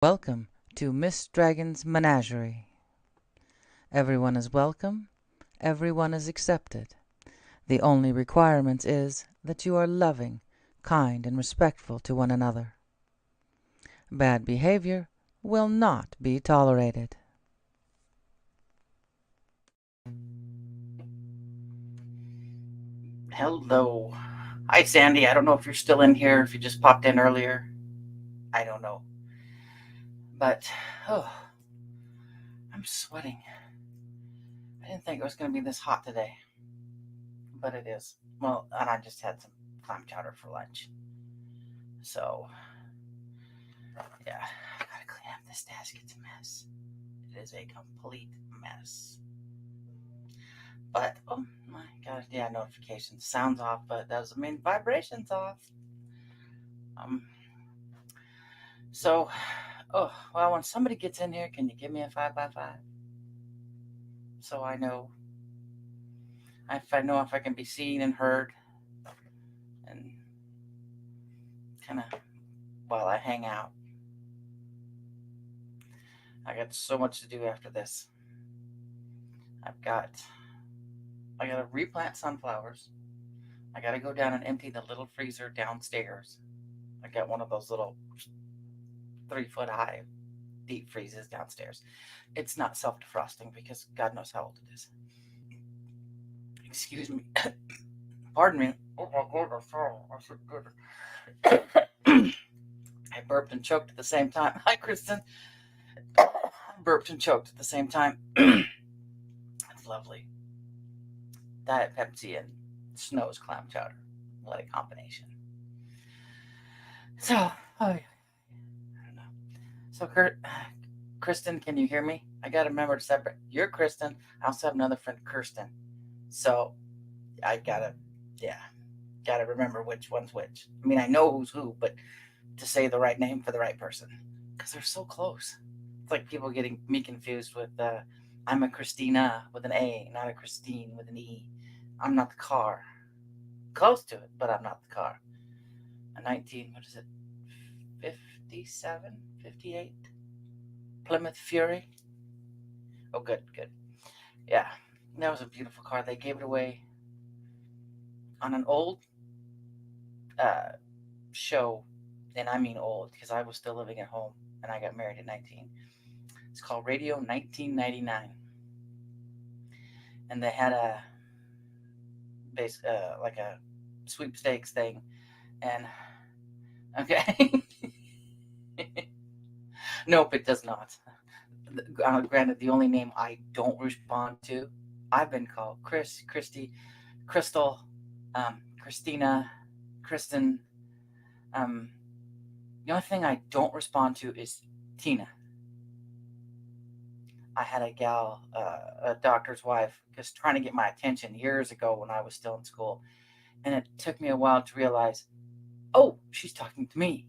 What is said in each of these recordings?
Welcome to Miss Dragon's Menagerie. Everyone is welcome, everyone is accepted. The only requirement is that you are loving, kind, and respectful to one another. Bad behavior will not be tolerated. Hello. Hi, Sandy. I don't know if you're still in here, if you just popped in earlier. I don't know. But, oh, I'm sweating. I didn't think it was going to be this hot today, but it is. Well, and I just had some clam chowder for lunch. So, yeah, I gotta clean up this desk. It's a mess. It is a complete mess. But, oh my gosh, yeah, notifications. Sounds off, but that doesn't mean vibrations off. Um, So, well, when somebody gets in here, can you give me a 5x5? So I know, if I know if I can be seen and heard, and kind of while I hang out. I got so much to do after this. I've got, I got to replant sunflowers. I got to go down and empty the little freezer downstairs. I got one of those little 3 foot high deep freezes downstairs. It's not self defrosting because God knows how old it is. Excuse me. Pardon me. Oh my goodness. Oh, I should good. I burped and choked at the same time. Hi, Kristen. I burped and choked at the same time. It's lovely. Diet Pepsi and Snow's clam chowder. What a combination. So, I don't know. So, Kristen, can you hear me? I got to remember to separate. You're Kristen. I also have another friend, Kirsten. So, I gotta remember which one's which. I mean, I know who's who, but to say the right name for the right person because they're so close. It's like people getting me confused with I'm a Christina with an A, not a Christine with an E. I'm not the car. Close to it, but I'm not the car. A 19, what is it? 57, 58? Plymouth Fury. Oh, good, good. Yeah, that was a beautiful car. They gave it away on an old uh, show, and I mean old because I was still living at home and I got married at 19. It's called Radio 1999, and they had a like a sweepstakes thing, and okay, nope, it does not. Granted, the only name I don't respond to, I've been called Chris, Christy, Crystal, Christina, Kristen. Um, the only thing I don't respond to is Tina. I had a gal, a doctor's wife, just trying to get my attention years ago when I was still in school. And it took me a while to realize, oh, she's talking to me.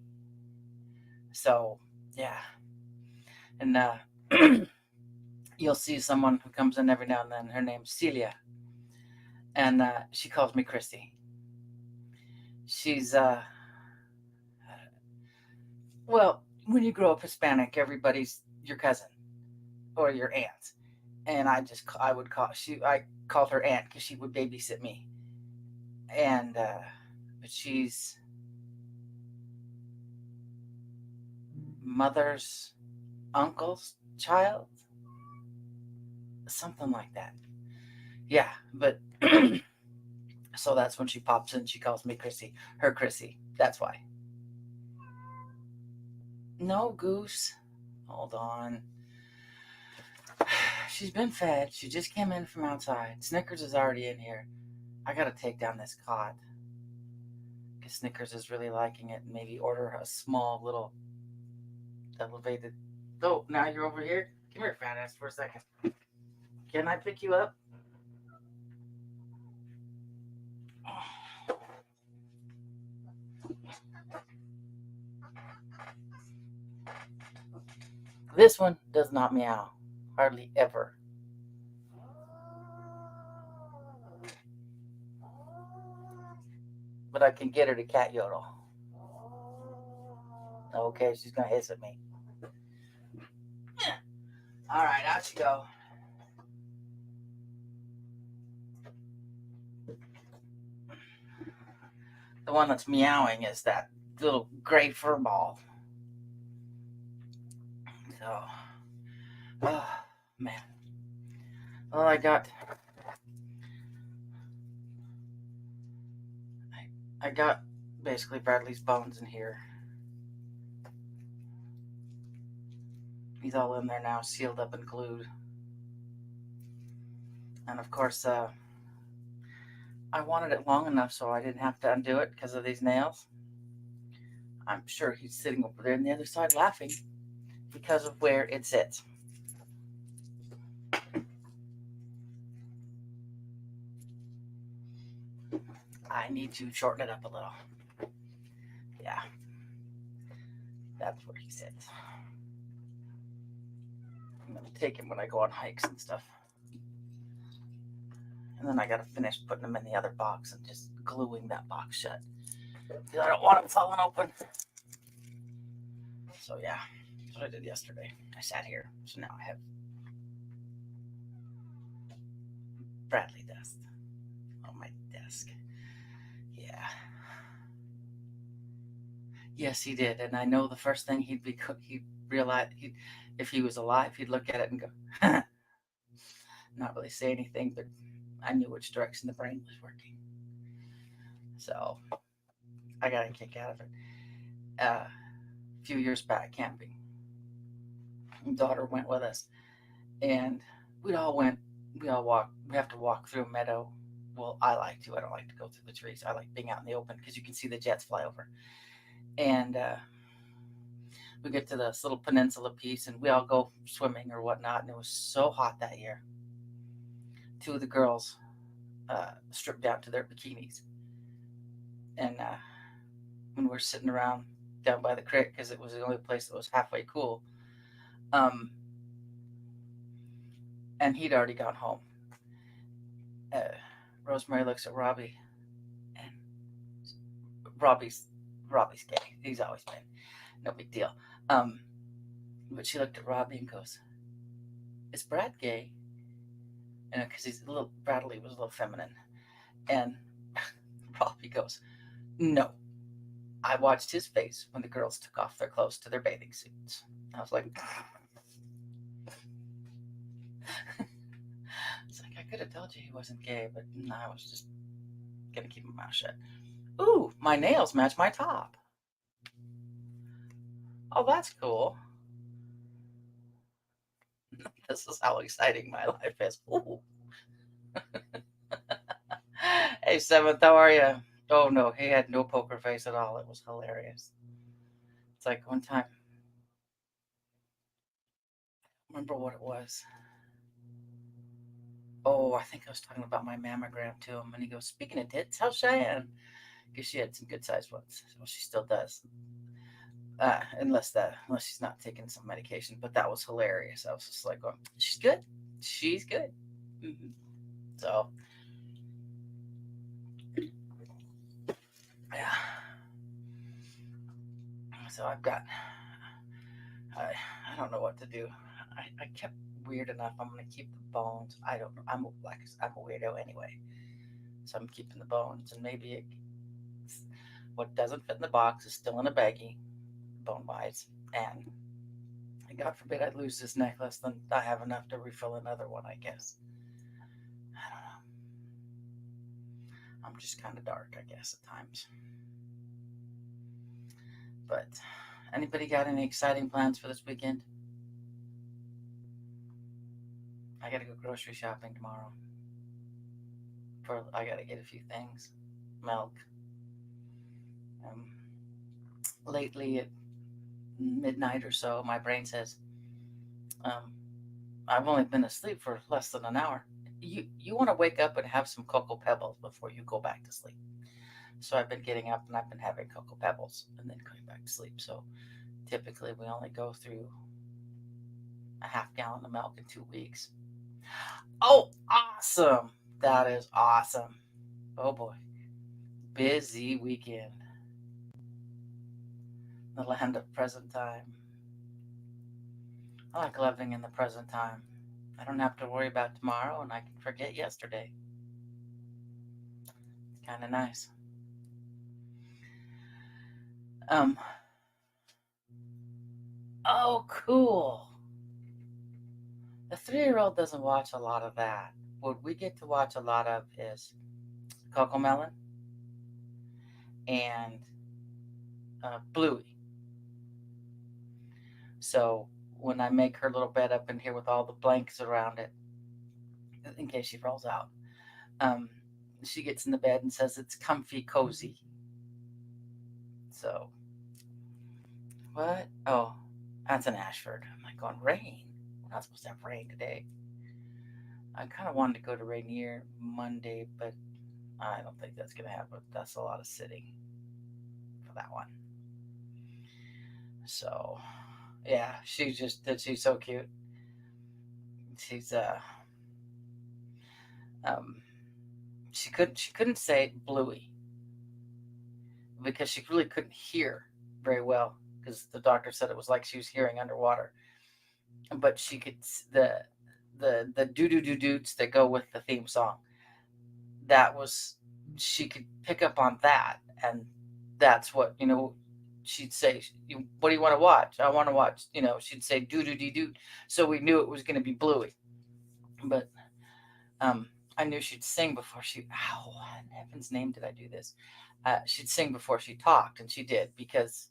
So, yeah. And you'll see someone who comes in every now and then. Her name's Celia. And she calls me Christy. She's, well, when you grow up Hispanic, everybody's your cousin or your aunt. And I called her aunt because she would babysit me. And, but she's mother's uncle's child, something like that. Yeah, but so that's when she pops in. She calls me Chrissy, her Chrissy. That's why. No, Goose. Hold on. She's been fed. She just came in from outside. Snickers is already in here. I gotta take down this cot because Snickers is really liking it. Maybe order a small little elevated. Oh, now you're over here. Come here, fat ass, for a second. Can I pick you up? This one does not meow. Hardly ever. But I can get her to cat yodel. Okay, she's gonna hiss at me. All right, out you go. The one that's meowing is that little gray fur ball. So, oh, man. Well, I got basically Bradley's bones in here. He's all in there now, sealed up and glued. And of course, I wanted it long enough so I didn't have to undo it because of these nails. I'm sure he's sitting over there on the other side laughing because of where it sits. I need to shorten it up a little. Yeah, that's where he sits. I'm going to take him when I go on hikes and stuff. And then I got to finish putting him in the other box and just gluing that box shut. Because I don't want him falling open. So yeah, that's what I did yesterday. I sat here. So now I have Bradley dust on my desk. Yeah. Yes, he did. And I know the first thing he'd realize, if he was alive, he'd look at it and go, not really say anything, but I knew which direction the brain was working. So I got a kick out of it. A few years back camping, daughter went with us, and we all walk. We have to walk through a meadow. Well, I like to. I don't like to go through the trees. I like being out in the open because you can see the jets fly over. And we get to this little peninsula piece, and we all go swimming or whatnot. And it was so hot that year. Two of the girls stripped down to their bikinis, and when we're sitting around down by the creek because it was the only place that was halfway cool. And he'd already gone home. Rosemary looks at Robbie, and Robbie's gay. He's always been. No big deal. But she looked at Robbie and goes, "Is Brad gay?" And because Bradley was a little feminine, and Robbie goes, "No. I watched his face when the girls took off their clothes to their bathing suits." I was like, it's like I could have told you he wasn't gay, but no, I was just gonna keep my mouth shut. Ooh, my nails match my top. Oh, that's cool. This is how exciting my life is. Ooh. Hey, Seventh, how are you? Oh, no, he had no poker face at all. It was hilarious. It's like one time, remember what it was? Oh, I think I was talking about my mammogram to him, and he goes, "Speaking of tits, how's Cheyenne?" Because she had some good sized ones. Well, she still does. Unless she's not taking some medication. But that was hilarious. I was just like, going, "She's good. She's good." Mm-hmm. So, yeah. So I don't know what to do. I kept weird enough. I'm gonna keep the bones. I don't know. I'm a weirdo anyway. So I'm keeping the bones, and what doesn't fit in the box is still in a baggie, bone wise. And God forbid I lose this necklace, then I have enough to refill another one, I guess. I don't know. I'm just kind of dark, I guess, at times. But anybody got any exciting plans for this weekend? I gotta go grocery shopping tomorrow. I gotta get a few things, milk. Um, Lately at midnight or so, my brain says, "I've only been asleep for less than an hour. You want to wake up and have some Cocoa Pebbles before you go back to sleep." So I've been getting up and I've been having Cocoa Pebbles and then going back to sleep. So typically we only go through a half gallon of milk in 2 weeks. Oh, awesome! That is awesome. Oh boy. Busy weekend. The land of present time. I like living in the present time. I don't have to worry about tomorrow and I can forget yesterday. It's kind of nice. Um, oh, cool. The 3-year-old doesn't watch a lot of that. What we get to watch a lot of is Coco Melon and Bluey. So when I make her little bed up in here with all the blankets around it, in case she rolls out, um, she gets in the bed and says it's comfy, cozy. So, what? Oh, that's in Ashford. I'm like, going rain. We're not supposed to have rain today. I kind of wanted to go to Rainier Monday, but I don't think that's going to happen. That's a lot of sitting for that one. So, yeah, she's so cute. She's um she couldn't say Bluey because she really couldn't hear very well because the doctor said it was like she was hearing underwater. But she could the doo doo doo doots that go with the theme song. That was she could pick up on that, and that's what she'd say. What do you want to watch? I want to watch. She'd say doo doo doo doo. So we knew it was going to be Bluey, but um, I knew she'd sing before she. Ow! In heaven's name, did I do this? She'd sing before she talked, and she did because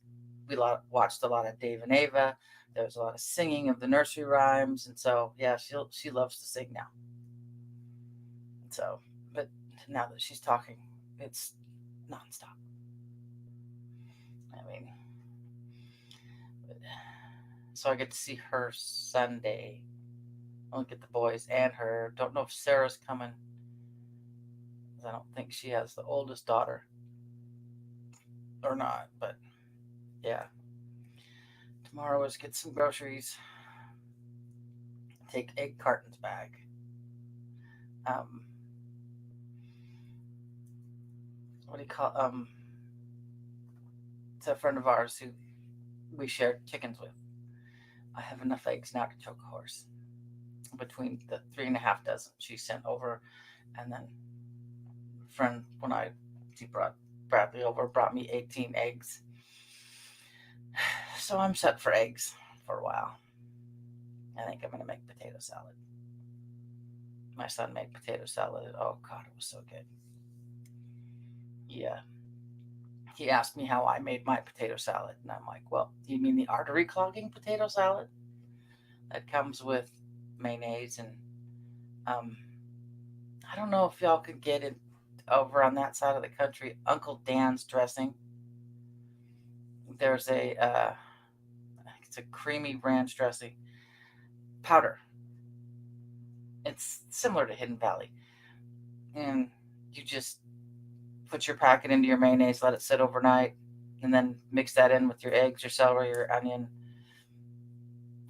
we watched a lot of Dave and Ava. There was a lot of singing of the nursery rhymes, and so yeah, she loves to sing now. So, but now that she's talking, it's nonstop. I mean, so I get to see her Sunday. I'll get the boys and her. Don't know if Sarah's coming. I don't think she has the oldest daughter or not, but yeah. Tomorrow is get some groceries, take egg cartons back. Um, what do you call It's a friend of ours who we shared chickens with. I have enough eggs now to choke a horse. Between the 3.5 dozen she sent over, and then a friend when she brought Bradley over brought me 18 eggs. So I'm set for eggs for a while. I think I'm gonna make potato salad. My son made potato salad. Oh God, it was so good. Yeah. He asked me how I made my potato salad, and I'm like, well, do you mean the artery clogging potato salad that comes with mayonnaise and um, I don't know if y'all could get it over on that side of the country. Uncle Dan's dressing. There's it's a creamy ranch dressing powder. It's similar to Hidden Valley, and you just put your packet into your mayonnaise, let it sit overnight, and then mix that in with your eggs, your celery, your onion,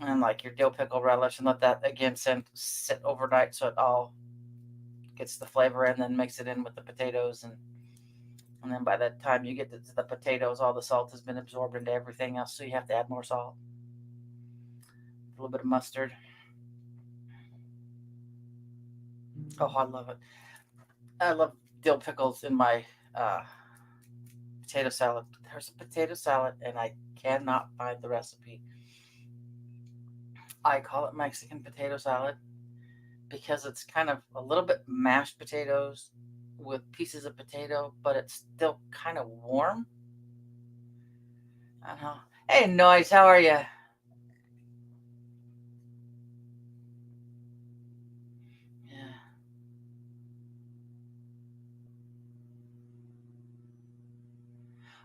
and like your dill pickle relish, and let that again sit overnight so it all gets the flavor in. Then mix it in with the potatoes, and then by the time you get to the potatoes, all the salt has been absorbed into everything else, so you have to add more salt, a little bit of mustard. Oh, I love it. I love dill pickles in my uh, potato salad. There's a potato salad, and I cannot find the recipe. I call it Mexican potato salad because it's kind of a little bit mashed potatoes with pieces of potato, but it's still kind of warm. I don't know. Hey, Noise, how are you? Yeah,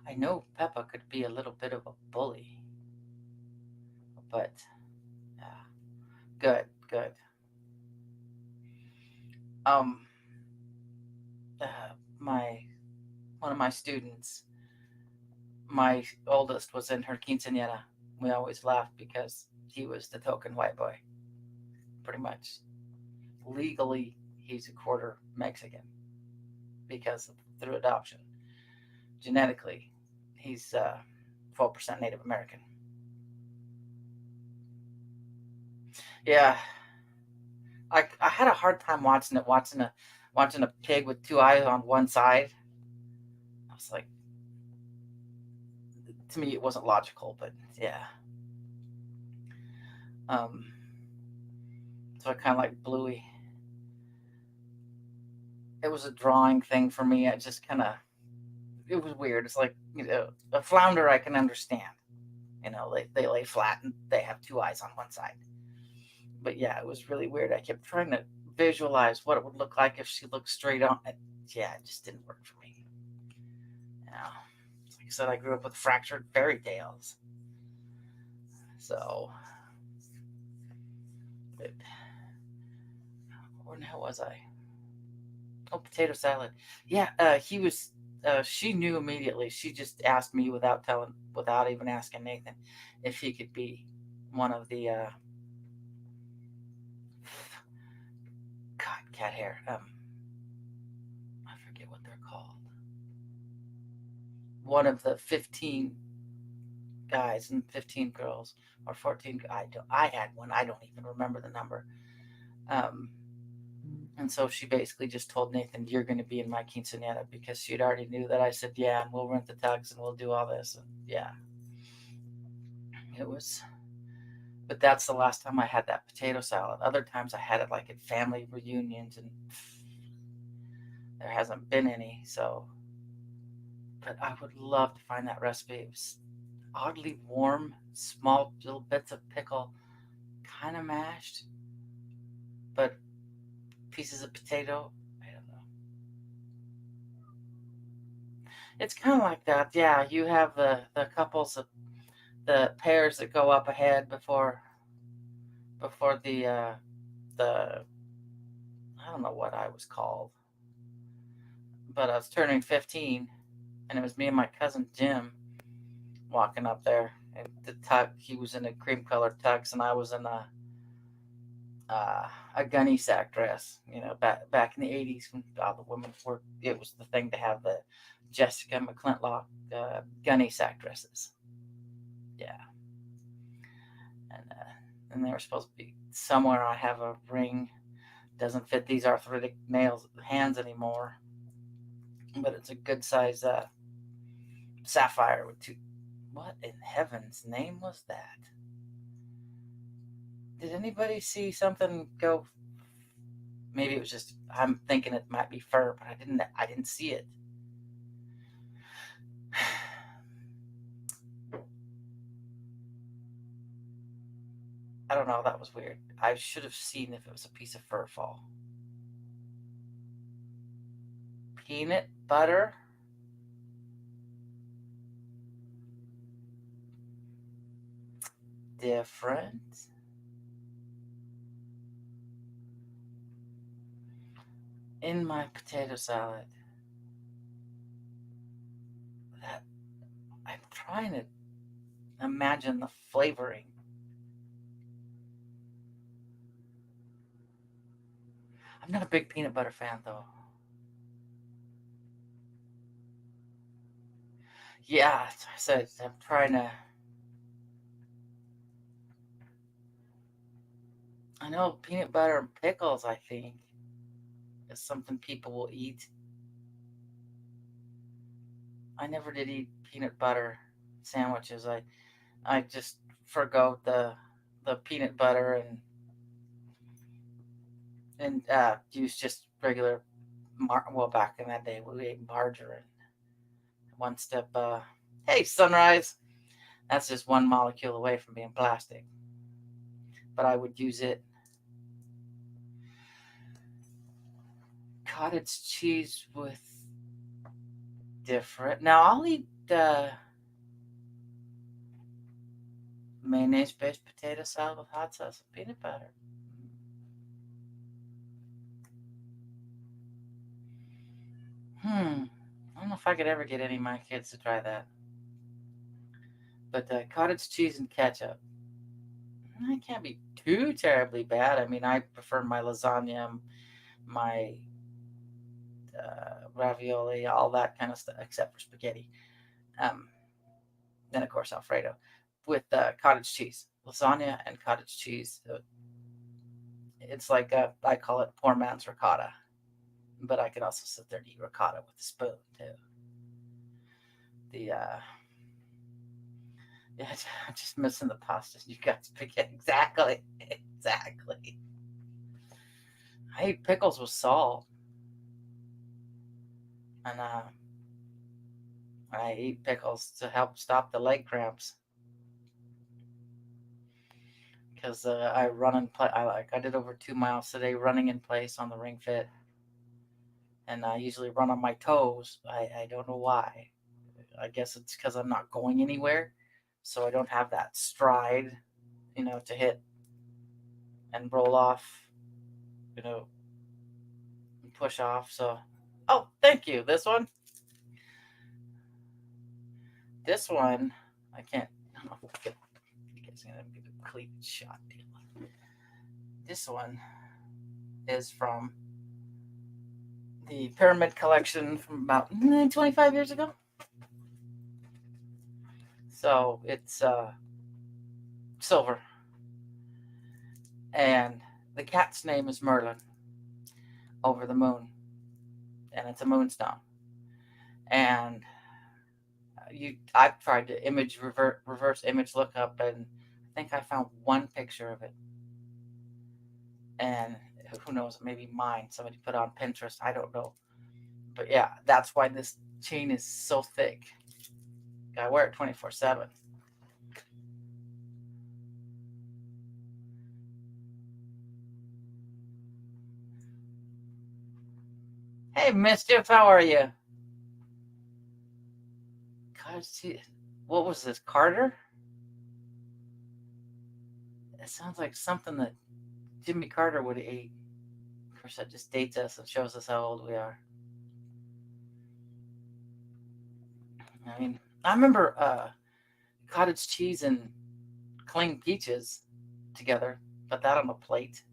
I know Peppa could be a little bit of a bully, but yeah, good, good. Um, my one of my students, my oldest, was in her quinceañera. We always laughed because he was the token white boy, pretty much. Legally, he's a quarter Mexican because through adoption. Genetically, he's 12% Native American. Yeah, I had a hard time watching it, watching a pig with two eyes on one side. I was like, to me, it wasn't logical, but yeah. Um, so I kind of like Bluey. It was a drawing thing for me. I just kind of, it was weird. It's like, a flounder I can understand. They lay flat and they have two eyes on one side. But yeah, it was really weird. I kept trying to visualize what it would look like if she looked straight on. Yeah, it just didn't work for me. Yeah. Like I said, I grew up with fractured fairy tales. So, but, where the hell was I? Oh, potato salad. Yeah, he was. She knew immediately. She just asked me without even asking Nathan, if he could be one of the God, cat hair. I forget what they're called. One of the 15 guys and 15 girls, or 14. I had one. I don't even remember the number. Um, and so she basically just told Nathan, "You're going to be in my quinceanera," because she'd already knew that I said, "Yeah, and we'll rent the tux and we'll do all this." And yeah, it was. But that's the last time I had that potato salad. Other times I had it like at family reunions, and there hasn't been any. So, but I would love to find that recipe. It was oddly warm, small little bits of pickle, kind of mashed, but pieces of potato. I don't know. It's kind of like that. Yeah, you have the couples of the pairs that go up ahead before the I don't know what I was called, but I was turning 15, and it was me and my cousin Jim walking up there. And the tux, he was in a cream colored tux, and I was in a gunny sack dress. Back in the '80s when all the women were, it was the thing to have the Jessica McClintock gunny sack dresses. Yeah, and they were supposed to be somewhere. I have a ring, doesn't fit these arthritic nails hands anymore, but it's a good size sapphire with two. What in heaven's name was that? Did anybody see something go? Maybe it was just I'm thinking it might be fur, but I didn't see it. I don't know. That was weird. I should have seen if it was a piece of fur fall. Peanut butter. Different. In my potato salad. That I'm trying to imagine the flavoring. I'm not a big peanut butter fan though. Yeah, as I said, I'm trying to. I know peanut butter and pickles, I think, is something people will eat. I never did eat peanut butter sandwiches. I just forgo the peanut butter and use just regular well, back in that day we ate margarine. One step hey, sunrise. That's just one molecule away from being plastic. But I would use it. Cottage cheese with different. Now I'll eat mayonnaise based potato salad with hot sauce and peanut butter. I don't know if I could ever get any of my kids to try that. But cottage cheese and ketchup. That can't be too terribly bad. I mean, I prefer my lasagna, my ravioli, all that kind of stuff, except for spaghetti. Um, then, of course, Alfredo with cottage cheese. Lasagna and cottage cheese. It's like I call it poor man's ricotta, but I could also sit there and eat ricotta with a spoon too. The Yeah, I'm just missing the pasta. You got spaghetti. Exactly. Exactly. I eat pickles with salt, and I eat pickles to help stop the leg cramps because I run in place. I did over 2 miles today running in place on the Ring Fit, and I usually run on my toes. I don't know why. I guess it's because I'm not going anywhere, so I don't have that stride, to hit and roll off, you know, and push off. So, oh, thank you. This one, I can't. I don't know if you guys are gonna give a cleavage shot deal. This one is from the Pyramid Collection from about 25 years ago. So it's silver, and the cat's name is Merlin over the moon, and it's a moonstone. And I've tried to reverse image look up, and I think I found one picture of it, and who knows, maybe mine. Somebody put on Pinterest. I don't know, but yeah, that's why this chain is so thick. I wear it 24/7. Hey, Mischief, how are you? God, what was this, Carter? It sounds like something that Jimmy Carter would eat. Of course, that just dates us and shows us how old we are. I mean, I remember cottage cheese and clean peaches together, but that on a plate.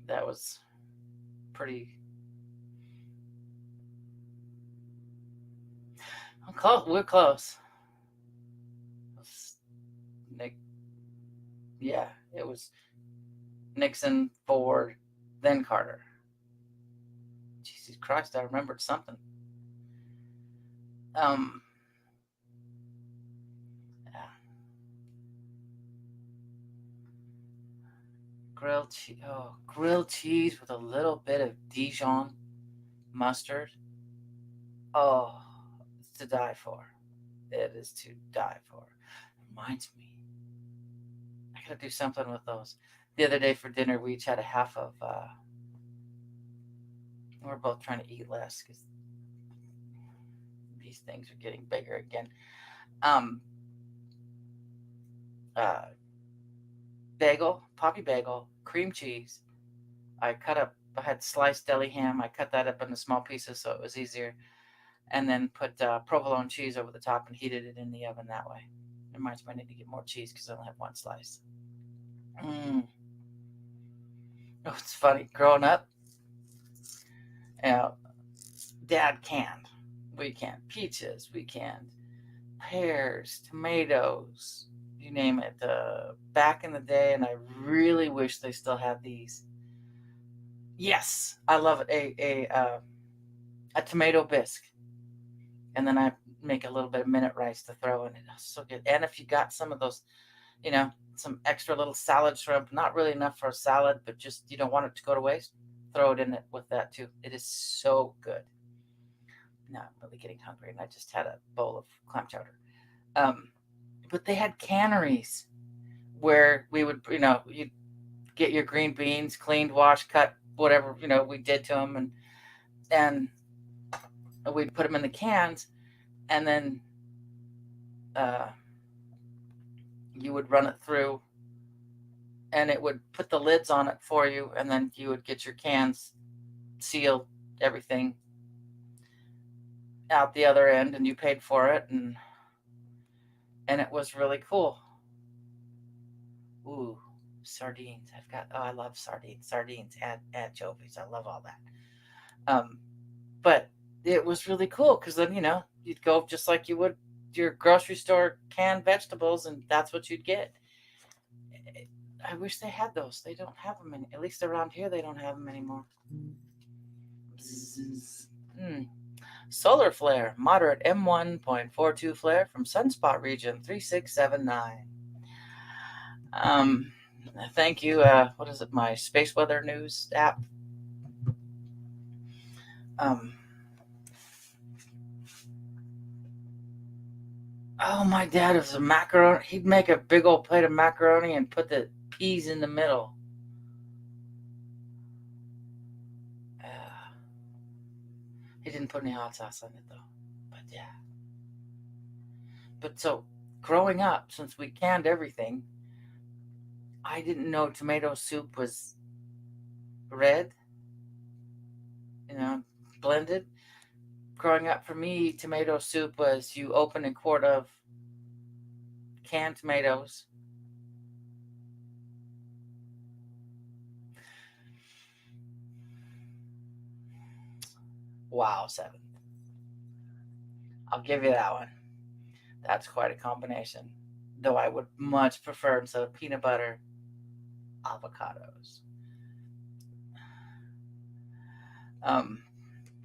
That was pretty. I'm close. We're close. Nick, yeah, it was Nixon, Ford, then Carter. Jesus Christ, I remembered something. Um, yeah. Grilled cheese with a little bit of Dijon mustard. Oh, it's to die for. It is to die for. Reminds me, I gotta do something with those. The other day for dinner, we each had a half of. We're both trying to eat less because these things are getting bigger again. Um, uh, poppy bagel, cream cheese. I had sliced deli ham. I cut that up into small pieces so it was easier, and then put provolone cheese over the top and heated it in the oven that way. It reminds me I need to get more cheese because I only have one slice. Mm. Oh, it's funny. Growing up, uh, Dad canned. We canned peaches. We canned pears, tomatoes, you name it. Back in the day, and I really wish they still had these. Yes, I love it. A tomato bisque, and then I make a little bit of minute rice to throw in it. Oh, so good. And if you got some of those, some extra little salad shrimp, not really enough for a salad, but just you don't want it to go to waste, throw it in it with that too. It is so good. Now I'm really getting hungry, and I just had a bowl of clam chowder. Um, but they had canneries where we would, you get your green beans, cleaned, washed, cut, whatever we did to them, and we'd put them in the cans, and then uh, you would run it through, and it would put the lids on it for you, and then you would get your cans sealed, everything out the other end, and you paid for it, and it was really cool. Ooh, sardines. I love sardines, anchovies. I love all that. Um, but it was really cool because then you'd go just like you would your grocery store canned vegetables, and that's what you'd get. I wish they had those. They don't have them at least around here. They don't have them anymore. Bzzz. Hmm. Solar flare, moderate M1.42 flare from Sunspot region 3679. Um, Thank you. What is it? My space weather news app. Um, oh, my dad was a macaroni. He'd make a big old plate of macaroni and put the peas in the middle. He didn't put any hot sauce on it though. But yeah. But so growing up, since we canned everything, I didn't know tomato soup was red, you know, blended. Growing up for me, tomato soup was you open a quart of canned tomatoes. Wow, 7. I'll give you that one. That's quite a combination. Though I would much prefer, instead of peanut butter, avocados.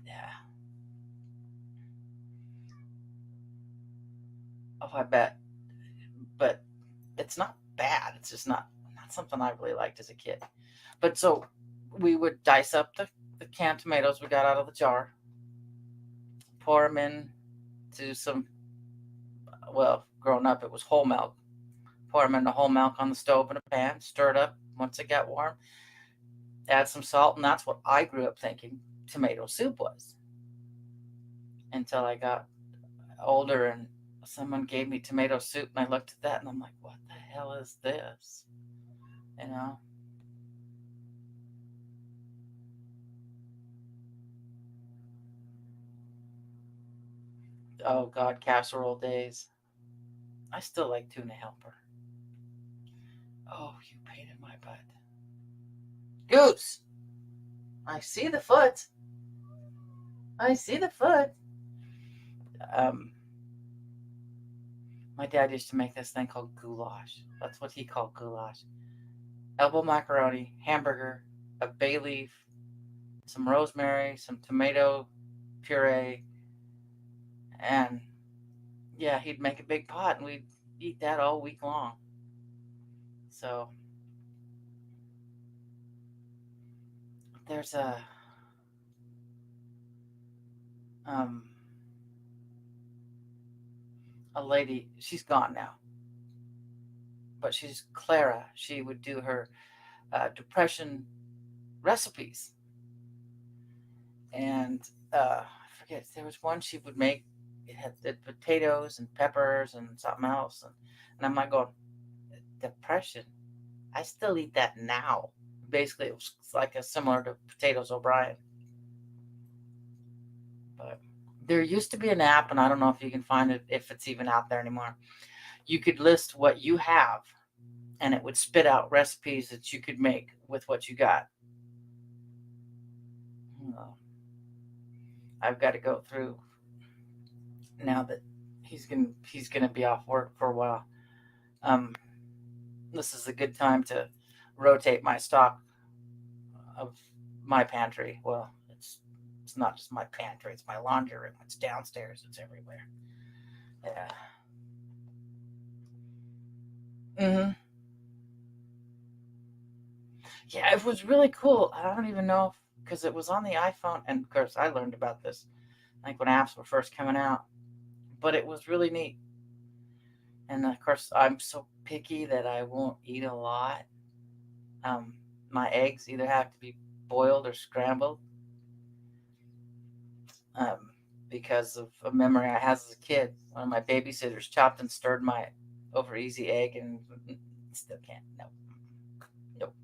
Yeah. Oh, I bet. But it's not bad. It's just not something I really liked as a kid. But so we would dice up the canned tomatoes we got out of the jar, pour them in to some, well, growing up it was whole milk. Pour them into whole milk on the stove in a pan, stir it up once it got warm, add some salt, and that's what I grew up thinking tomato soup was. Until I got older and someone gave me tomato soup, and I looked at that and I'm like, what the hell is this? You know? Oh God, casserole days. I still like tuna helper. Oh, you pain in my butt. Goose! I see the foot. I see the foot. Um, my dad used to make this thing called goulash. That's what he called goulash. Elbow macaroni, hamburger, a bay leaf, some rosemary, some tomato puree, and yeah, he'd make a big pot and we'd eat that all week long. So there's um, a lady, she's gone now, but she's Clara. She would do her depression recipes. And I forget, there was one she would make. It had the potatoes and peppers and something else. And I'm like going, depression? I still eat that now. Basically, it was like a similar to Potatoes O'Brien. But there used to be an app, and I don't know if you can find it, if it's even out there anymore. You could list what you have, and it would spit out recipes that you could make with what you got. Well, I've got to go through now that he's gonna be off work for a while. Um, this is a good time to rotate my stock of my pantry. Well, it's not just my pantry; it's my laundry room. It's downstairs. It's everywhere. Yeah. Hmm. Yeah, it was really cool. I don't even know if, because it was on the iPhone, and of course I learned about this like when apps were first coming out. But it was really neat. And of course, I'm so picky that I won't eat a lot. Um, my eggs either have to be boiled or scrambled, um, because of a memory I had as a kid. One of my babysitters chopped and stirred my over easy egg, and still can't. No, nope.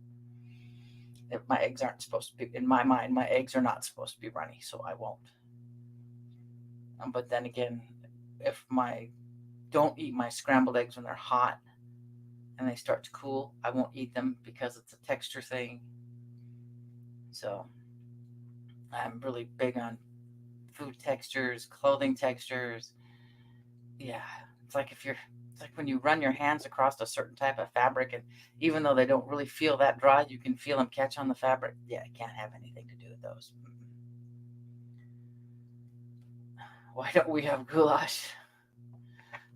If my eggs aren't supposed to be, in my mind, my eggs are not supposed to be runny, so I won't. But then again, if my don't eat my scrambled eggs when they're hot and they start to cool, I won't eat them because it's a texture thing. So I'm really big on food textures, clothing textures. Yeah, it's like if you're It's like when you run your hands across a certain type of fabric, and even though they don't really feel that dry, you can feel them catch on the fabric. Yeah, it can't have anything to do with those. Why don't we have goulash?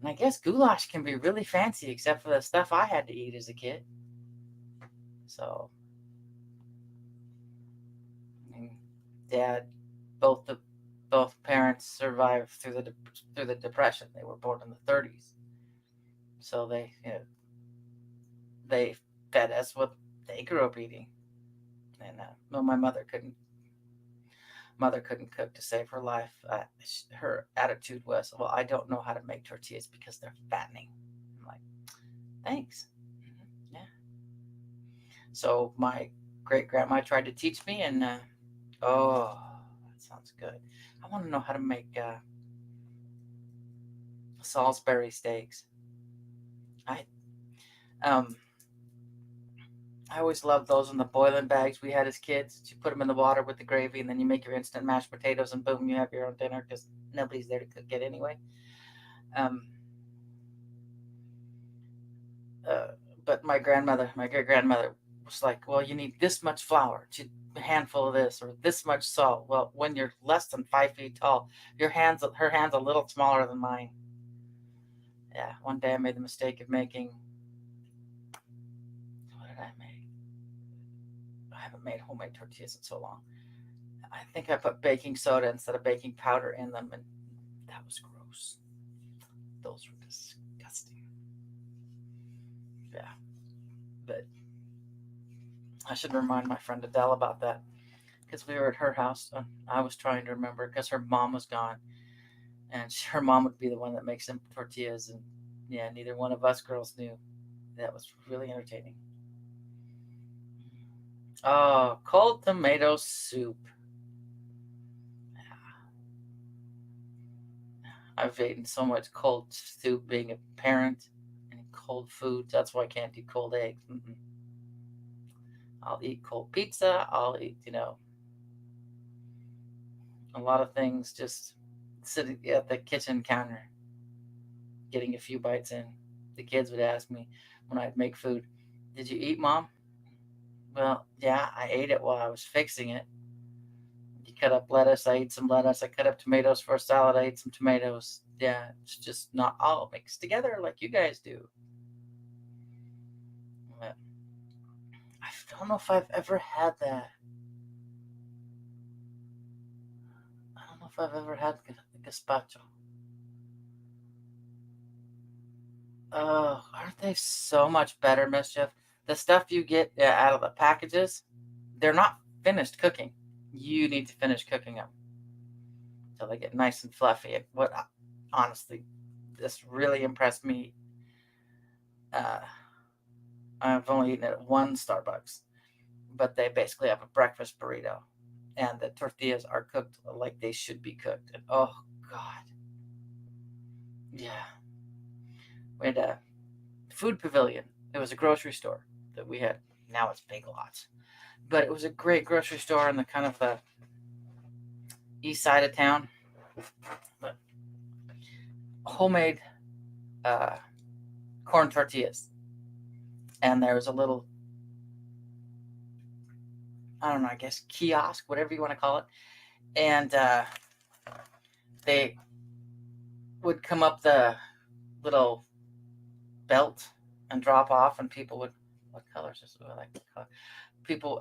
And I guess goulash can be really fancy, except for the stuff I had to eat as a kid. So, I mean, Dad, both the both parents survived through the depression. They were born in the 30s, so they fed us what they grew up eating. And well, my mother couldn't cook to save her life. Her attitude was, "Well, I don't know how to make tortillas because they're fattening." I'm like, "Thanks." Yeah. So my great grandma tried to teach me, and oh, that sounds good. I want to know how to make Salisbury steaks. I um I always loved those in the boiling bags we had as kids. You put them in the water with the gravy, and then you make your instant mashed potatoes, and boom, you have your own dinner because nobody's there to cook it anyway. Um, uh, but my great grandmother, was like, "Well, you need this much flour, a handful of this, or this much salt." Well, when you're less than 5 feet tall, her hands a little smaller than mine. Yeah, one day I made the mistake of making. What did I make? I haven't made homemade tortillas in so long. I think I put baking soda instead of baking powder in them, and that was gross. Those were disgusting. Yeah, but I should remind my friend Adele about that because we were at her house. And I was trying to remember because her mom was gone, and her mom would be the one that makes them tortillas, and yeah, neither one of us girls knew. That was really entertaining. Oh, cold tomato soup. I've eaten so much cold soup being a parent and cold foods. That's why I can't eat cold eggs. Mm-mm. I'll eat cold pizza. I'll eat, a lot of things just sitting at the kitchen counter, getting a few bites in. The kids would ask me when I'd make food, "Did you eat, Mom?" Well, yeah, I ate it while I was fixing it. You cut up lettuce, I ate some lettuce. I cut up tomatoes for a salad, I ate some tomatoes. Yeah, it's just not all mixed together like you guys do. But I don't know if I've ever had that. I don't know if I've ever had gazpacho. Oh, aren't they so much better, Mischief? The stuff you get out of the packages, they're not finished cooking. You need to finish cooking them until they get nice and fluffy. And what, honestly, this really impressed me. Uh, I've only eaten it at one Starbucks, but they basically have a breakfast burrito, and the tortillas are cooked like they should be cooked. And oh God, yeah, we had a food pavilion. It was a grocery store that we had. Now it's Big Lots, but it was a great grocery store in the kind of the east side of town. But homemade uh, corn tortillas, and there was a little, I don't know, I guess kiosk, whatever you want to call it, and they would come up the little belt and drop off, and people would, what colors is it? I like the color. People,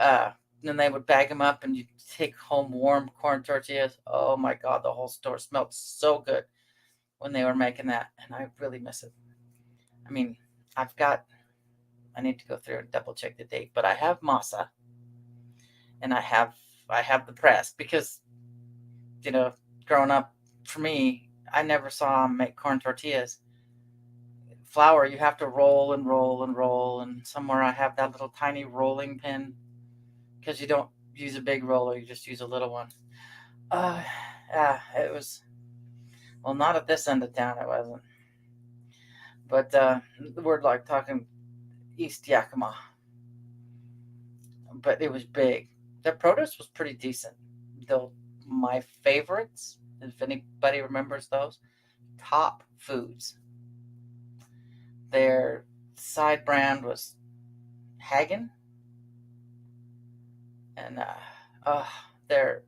then they would bag them up, and you take home warm corn tortillas. Oh my God, the whole store smelled so good when they were making that, and I really miss it. I mean, I've got, I need to go through and double check the date, but I have masa, and I have the press because you know, growing up, for me, I never saw them make corn tortillas. Flour, you have to roll and roll and roll, and somewhere I have that little tiny rolling pin because you don't use a big roller, you just use a little one. Uh, yeah, it was, well, not at this end of town, it wasn't. But we're like talking East Yakima, but it was big. The produce was pretty decent. Though my favorites, if anybody remembers those, Top Foods. Their side brand was Hagen, and their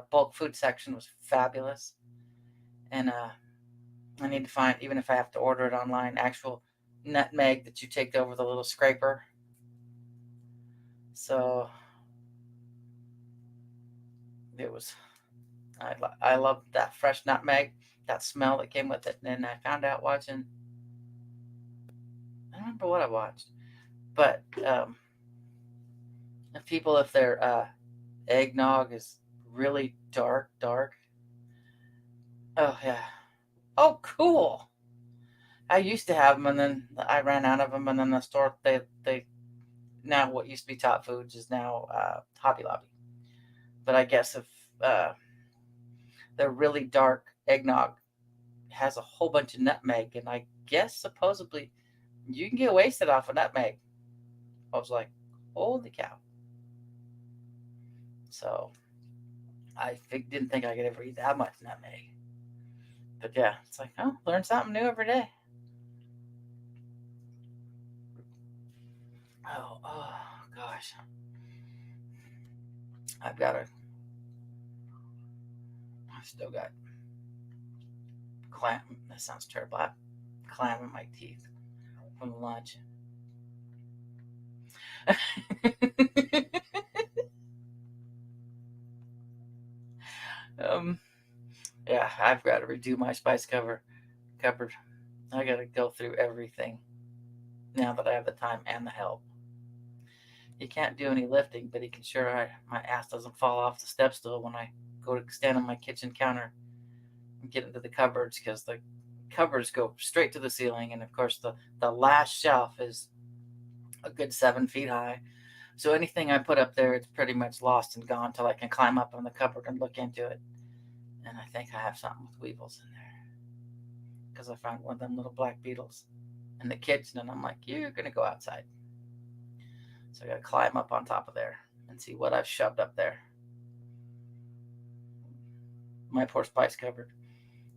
bulk food section was fabulous. And I need to find, even if I have to order it online, actual nutmeg that you take over the little scraper. So it was, I loved that fresh nutmeg, that smell that came with it. And I found out watching, I don't remember what I watched, but if their eggnog is really dark. Oh yeah. Oh, cool. I used to have them, and then I ran out of them, and then the store they now what used to be Top Foods is now Hobby Lobby. But I guess if uh, the really dark eggnog has a whole bunch of nutmeg, and I guess supposedly you can get wasted off of nutmeg. I was like, holy cow! So didn't think I could ever eat that much nutmeg. But yeah, it's like, oh, learn something new every day. Oh gosh, I've got a, I've still got clam. That sounds terrible. I have clam in my teeth from lunch. um, yeah, I've got to redo my spice cupboard. I got to go through everything now that I have the time and the help. He can't do any lifting, but he can sure my ass doesn't fall off the step stool when I go to stand on my kitchen counter and get into the cupboards, because the cupboards go straight to the ceiling, and of course the last shelf is a good 7 feet high. So anything I put up there, it's pretty much lost and gone till I can climb up on the cupboard and look into it. And I think I have something with weevils in there, because I found one of them little black beetles in the kitchen, and I'm like, you're gonna go outside. So I gotta climb up on top of there and see what I've shoved up there. My poor spice cupboard.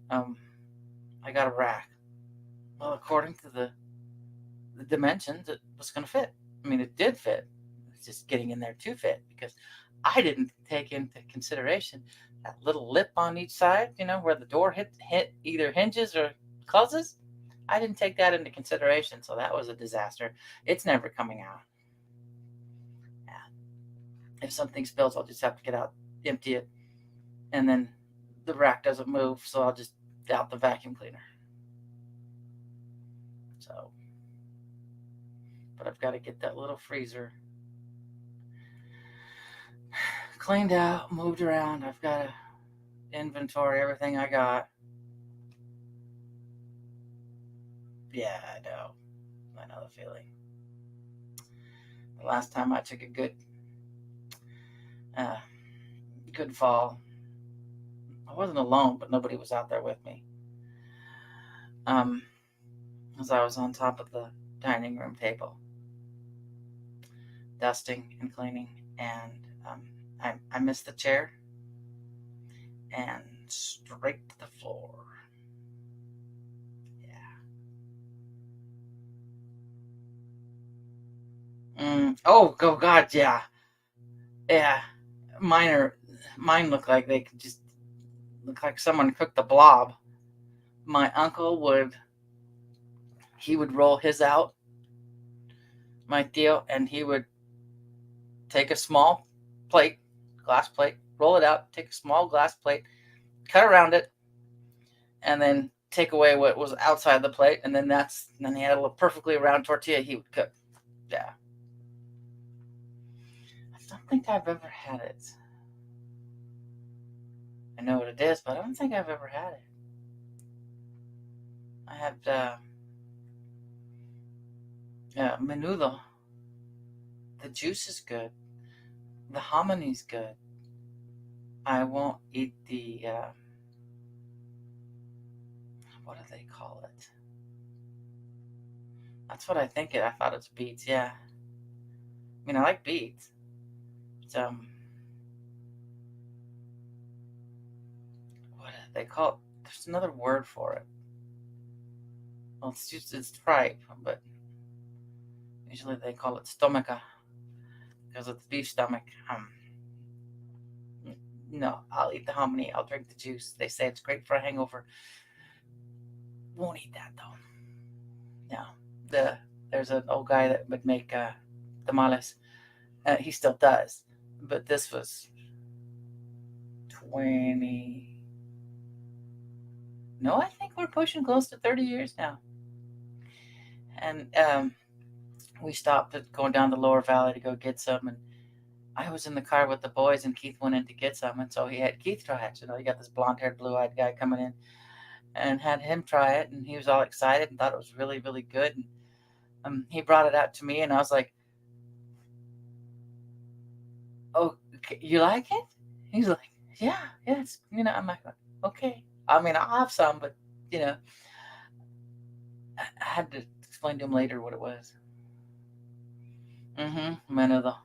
I got a rack. Well, according to the dimensions, it was gonna fit. I mean, it did fit. It's just getting in there to fit, because I didn't take into consideration that little lip on each side, where the door hit either hinges or closes. I didn't take that into consideration, so that was a disaster. It's never coming out. Yeah. If something spills, I'll just have to get out, empty it, and then the rack doesn't move, so I'll just out the vacuum cleaner. So, but I've got to get that little freezer cleaned out, moved around. I've got to inventory everything I got. Yeah, I know the feeling. The last time I took a good fall, I wasn't alone, but nobody was out there with me. As I was on top of the dining room table, dusting and cleaning, and I missed the chair and straight to the floor. Oh God, yeah. Yeah. Mine look like they could just look like someone cooked the blob. My uncle would roll his out, my Theo, and he would take a small glass plate, roll it out, take a small glass plate, cut around it, and then take away what was outside the plate, and then he had a perfectly round tortilla he would cook. Yeah. I don't think I've ever had it. I know what it is, but I don't think I've ever had it. I had menudo. The juice is good. The homony's good. I won't eat the what do they call it? That's what I think I thought it's beets. Yeah. I mean, I like beets. It's, what do they call it? There's another word for it. Well, it's tripe, but usually they call it stomaca because it's beef stomach. No, I'll eat the hominy. I'll drink the juice. They say it's great for a hangover. Won't eat that though. No, there's an old guy that would make tamales. He still does, but this was 20. No, I think we're pushing close to 30 years now. And we stopped at going down the lower valley to go get some, and I was in the car with the boys, and Keith went in to get some, and so he had Keith try it. You got this blonde-haired, blue-eyed guy coming in, and had him try it, and he was all excited and thought it was really, really good. And he brought it out to me, and I was like, "Oh, you like it?" He's like, "Yeah, it's." I'm like, "Okay." I mean, I'll have some, but I had to explain to him later what it was. Menudo.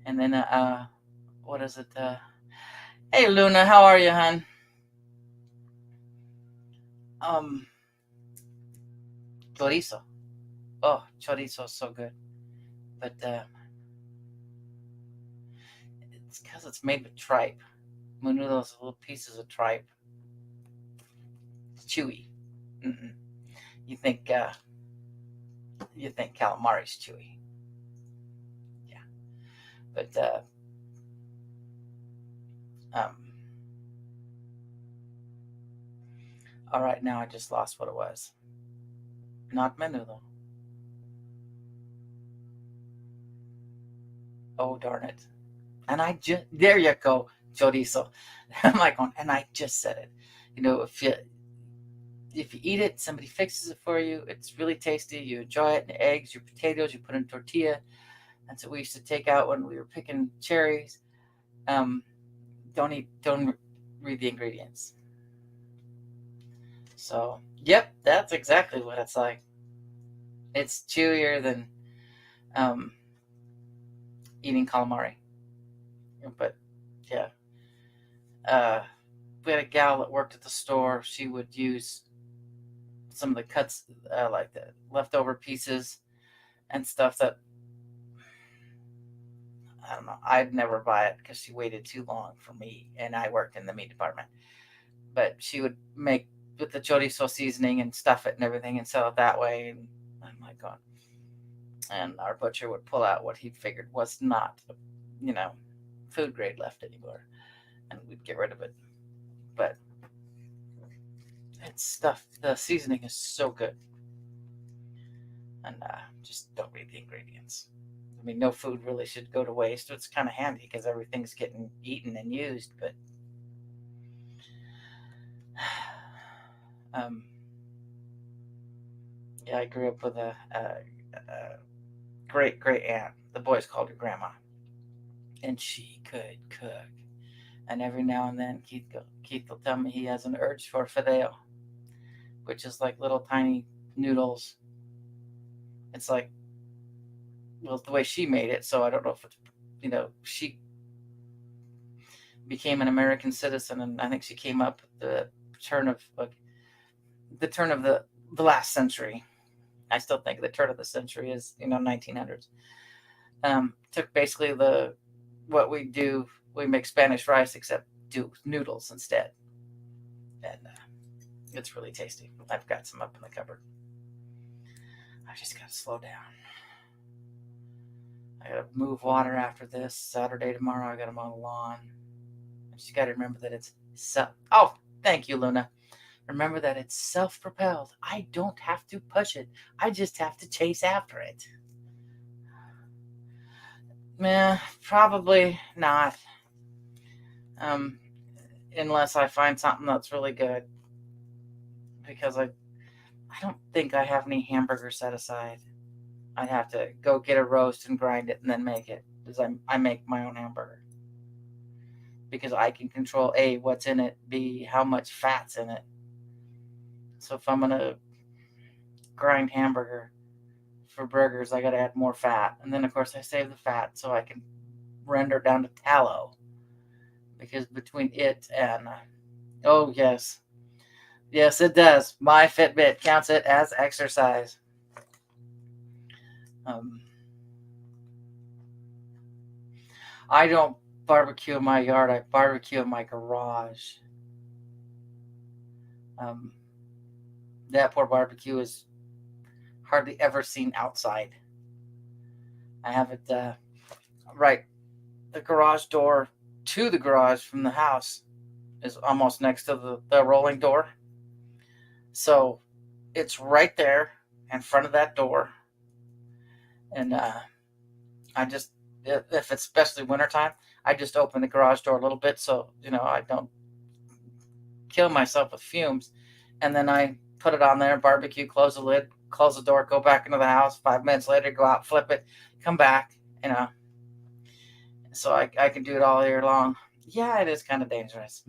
And then, what is it? Hey, Luna, how are you, hon? Um, Chorizo. Oh, chorizo is so good. But it's because it's made with tripe. Menudo's little pieces of tripe. It's chewy. Mm-mm. You think calamari's chewy. Yeah. But um, all right, now I just lost what it was. Not menudo. Oh, darn it. And there you go, chorizo. I'm like, and I just said it. If you eat it, somebody fixes it for you. It's really tasty. You enjoy it. And eggs, your potatoes, you put in tortilla. That's what we used to take out when we were picking cherries. Um, don't read the ingredients. So, yep, that's exactly what it's like. It's chewier than um, eating calamari. But yeah, we had a gal that worked at the store. She would use some of the cuts, like the leftover pieces and stuff that I don't know. I'd never buy it because she waited too long for me, and I worked in the meat department. But she would make with the chorizo seasoning and stuff it and everything and sell it that way. And I'm like, God. And our butcher would pull out what he figured was not, you know, food grade left anymore, and we'd get rid of it. But it's stuff. The seasoning is so good, and just don't read the ingredients. I mean, no food really should go to waste. It's kind of handy because everything's getting eaten and used. But um, yeah, I grew up with a great great aunt. The boys called her grandma, and she could cook. And every now and then, Keith will tell me he has an urge for fideo, which is like little tiny noodles. It's like, well, the way she made it. So I don't know if it's, she became an American citizen, and I think she came up at the turn of the last century. I still think the turn of the century is 1900s. Took basically what we do. We make Spanish rice, except do noodles instead, and it's really tasty. I've got some up in the cupboard. I just gotta slow down. I gotta move water after this. Saturday tomorrow, I gotta mow the lawn. I just gotta remember that it's Oh, thank you, Luna. Remember that it's self-propelled. I don't have to push it. I just have to chase after it. Probably not. Unless I find something that's really good. Because I don't think I have any hamburgers set aside. I'd have to go get a roast and grind it and then make it. Because I make my own hamburger. Because I can control A, what's in it, B, how much fat's in it. So if I'm going to grind hamburger for burgers, I got to add more fat. And then, of course, I save the fat so I can render down to tallow. Because between it and, oh, yes, Yes, it does. My Fitbit counts it as exercise. Um, I don't barbecue in my yard. I barbecue in my garage. Um, that poor barbecue is hardly ever seen outside. I have it right. The garage door to the garage from the house is almost next to the rolling door. So it's right there in front of that door. And I just, if it's especially wintertime, I just open the garage door a little bit so, I don't kill myself with fumes. And then I put it on there, barbecue, close the lid, close the door, go back into the house. 5 minutes later, go out, flip it, come back, so I can do it all year long. Yeah, it is kind of dangerous.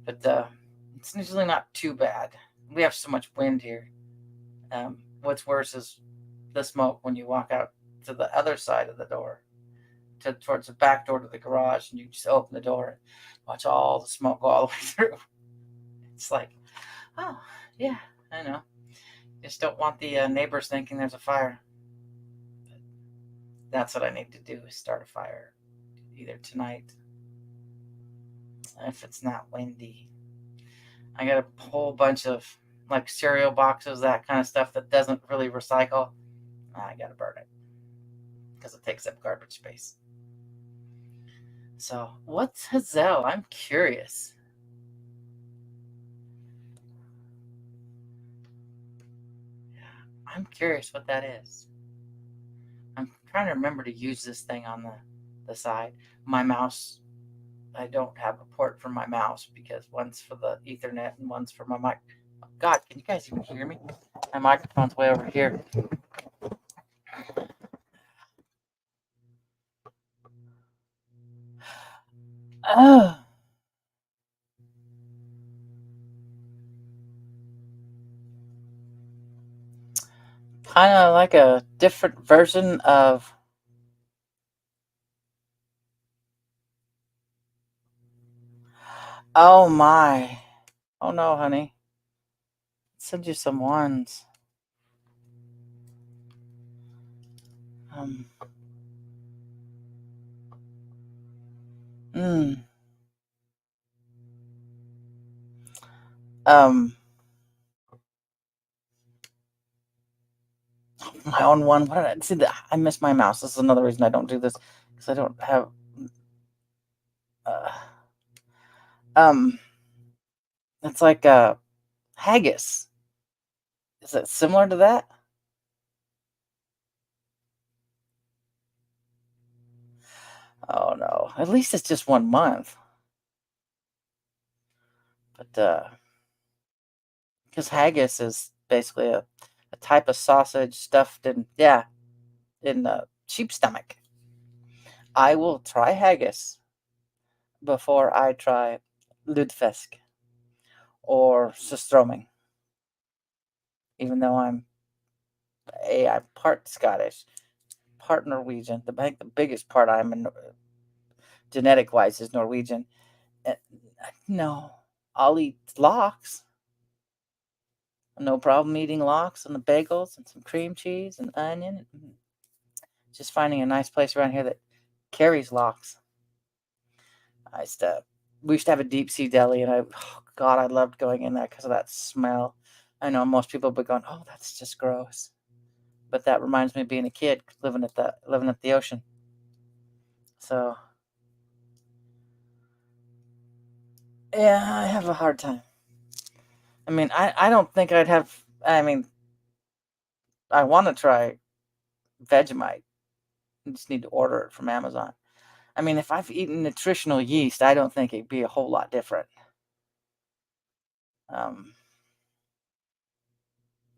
But it's usually not too bad. We have so much wind here. What's worse is the smoke when you walk out to the other side of the door, towards the back door to the garage, and you just open the door and watch all the smoke go all the way through. It's like, oh, yeah, I know. Just don't want the neighbors thinking there's a fire. But that's what I need to do, is start a fire either tonight, if it's not windy. I got a whole bunch of like cereal boxes, that kind of stuff that doesn't really recycle. I gotta burn it because it takes up garbage space. So, what's Hazel? I'm curious. I'm curious what that is. I'm trying to remember to use this thing on the side. My mouse, I don't have a port for my mouse because one's for the Ethernet and one's for my mic. Oh, God, can you guys even hear me? My microphone's way over here. Oh. Kind of like a different version of. Oh my. Oh no, honey. Send you some ones. Um. Mm. Um. My own one. What did I see? I miss my mouse. This is another reason I don't do this, because I don't have. Uh, um. It's like haggis. Is it similar to that? Oh no. At least it's just 1 month. But because haggis is basically a type of sausage stuffed in sheep stomach. I will try haggis before I try lutefisk or surströmming, even though I'm part Scottish, part Norwegian. I think the biggest part I'm in, genetic wise, is Norwegian. Uh, no, I'll eat lox. No problem eating lox and the bagels and some cream cheese and onion. Just finding a nice place around here that carries lox. We used to have a deep sea deli, and God, I loved going in there because of that smell. I know most people would be going, "Oh, that's just gross," but that reminds me of being a kid living at the ocean. So yeah, I have a hard time. I mean, I don't think I'd have. I mean, I want to try Vegemite. I just need to order it from Amazon. I mean, if I've eaten nutritional yeast, I don't think it'd be a whole lot different. Um,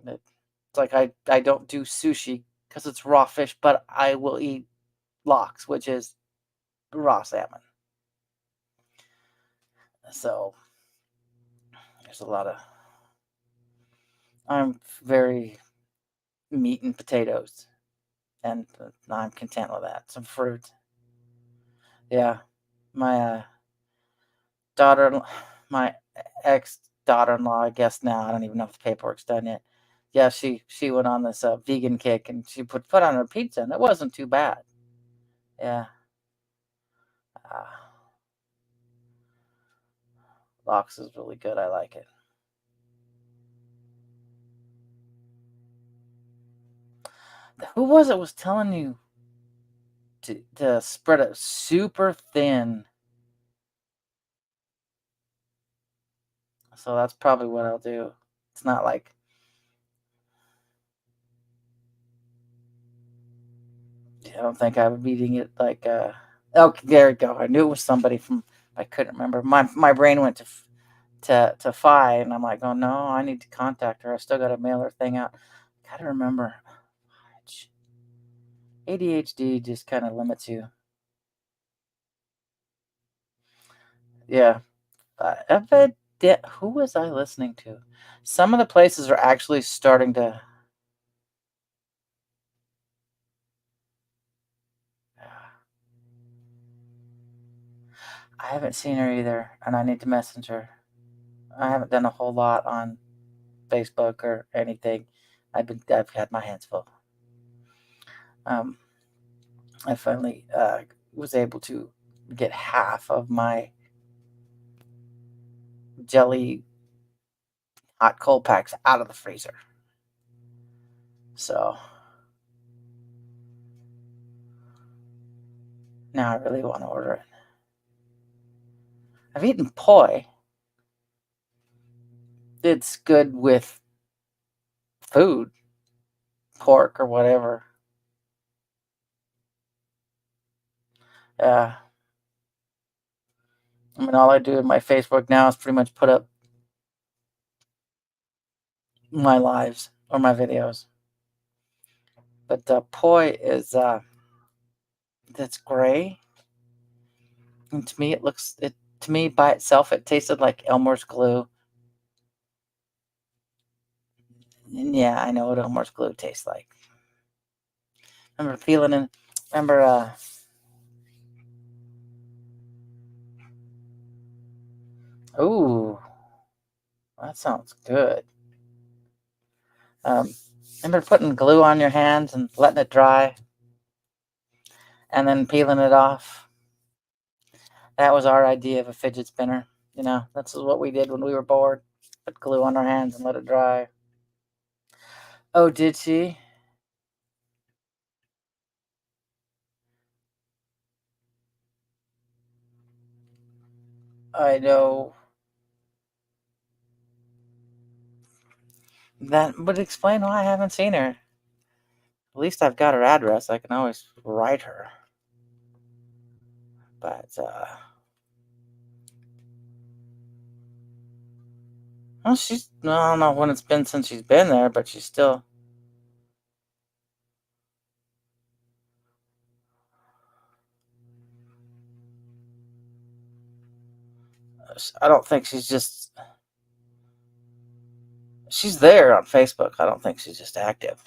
it's like I don't do sushi because it's raw fish, but I will eat lox, which is raw salmon. So there's a lot of. I'm very meat and potatoes, and I'm content with that. Some fruit. Yeah, my daughter. my ex daughter-in-law, I guess now, I don't even know if the paperwork's done yet. Yeah, she went on this vegan kick, and she put on her pizza, and it wasn't too bad. Yeah. Uh, Lox is really good. I like it. Who was it was telling you to spread it super thin? So that's probably what I'll do. It's not like, I don't think I would be eating it like. Oh, there we go. I knew it was somebody from. I couldn't remember. My brain went to Fi, and I'm like, oh no, I need to contact her. I still got to mail her thing out. Gotta remember. ADHD just kind of limits you. Yeah. Who was I listening to? Some of the places are actually starting to. I haven't seen her either, and I need to message her. I haven't done a whole lot on Facebook or anything. I've had my hands full. I finally was able to get half of my jelly hot cold packs out of the freezer. So now I really want to order it. I've eaten poi. It's good with food, pork or whatever. I mean, all I do in my Facebook now is pretty much put up my lives or my videos. But poi is that's gray, and to me it. To me, by itself, it tasted like Elmer's glue. And yeah, I know what Elmer's glue tastes like. Remember feeling in. Remember. Ooh, that sounds good. Remember putting glue on your hands and letting it dry, and then peeling it off. That was our idea of a fidget spinner. That's what we did when we were bored. Put glue on our hands and let it dry. Oh, did she? I know. That would explain why I haven't seen her. At least I've got her address. I can always write her. But, well, I don't know when it's been since she's been there, but she's still. I don't think she's just. She's there on Facebook. I don't think she's just active.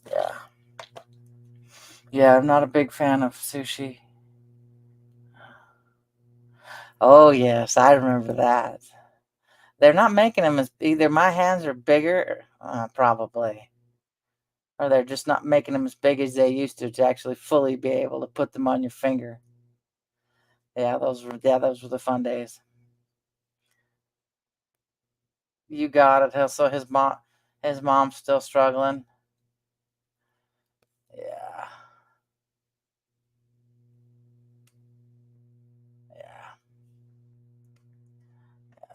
Yeah. Yeah, I'm not a big fan of sushi. Oh, yes, I remember that. They're not making them as either my hands are bigger, probably, or they're just not making them as big as they used to actually fully be able to put them on your finger. Yeah, those were the fun days. You got it. So his mom's still struggling. Yeah, yeah.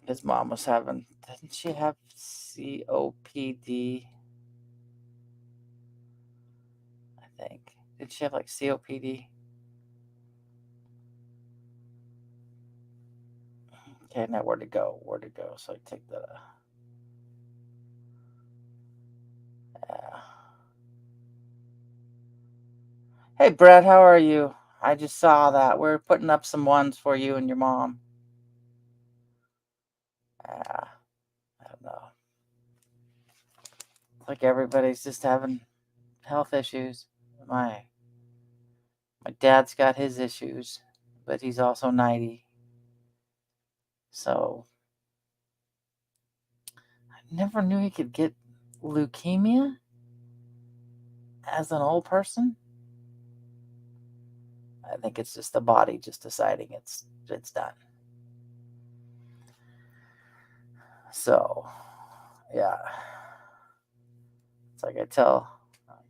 His mom was having. Didn't she have COPD? I think. Did she have like COPD? Okay, now where to go? Where to go? So I take that. Yeah. Hey, Brett, how are you? I just saw that. We're putting up some ones for you and your mom. Yeah, I don't know. Like everybody's just having health issues. My my dad's got his issues, but he's also 90. So I never knew he could get leukemia as an old person. I think it's just the body just deciding it's done. So, yeah. It's like I tell,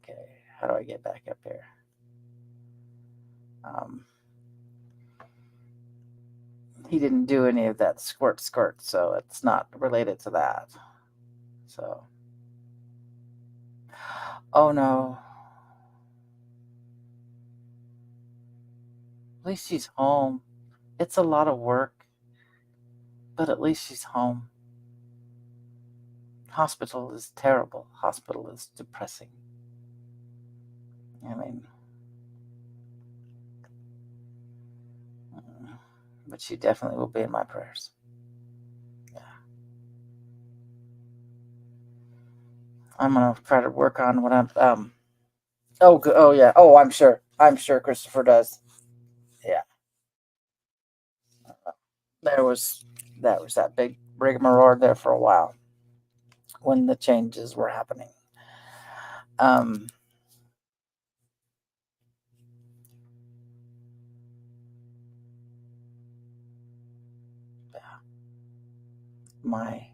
okay, how do I get back up here? He didn't do any of that squirt, so it's not related to that. So, oh no. At least she's home. It's a lot of work, but at least she's home. Hospital is terrible. Hospital is depressing. I mean, but she definitely will be in my prayers. Yeah. I'm gonna try to work on what I'm. Oh yeah. Oh, I'm sure. I'm sure Christopher does. Yeah. That was that big rigmarole there for a while when the changes were happening. Um, I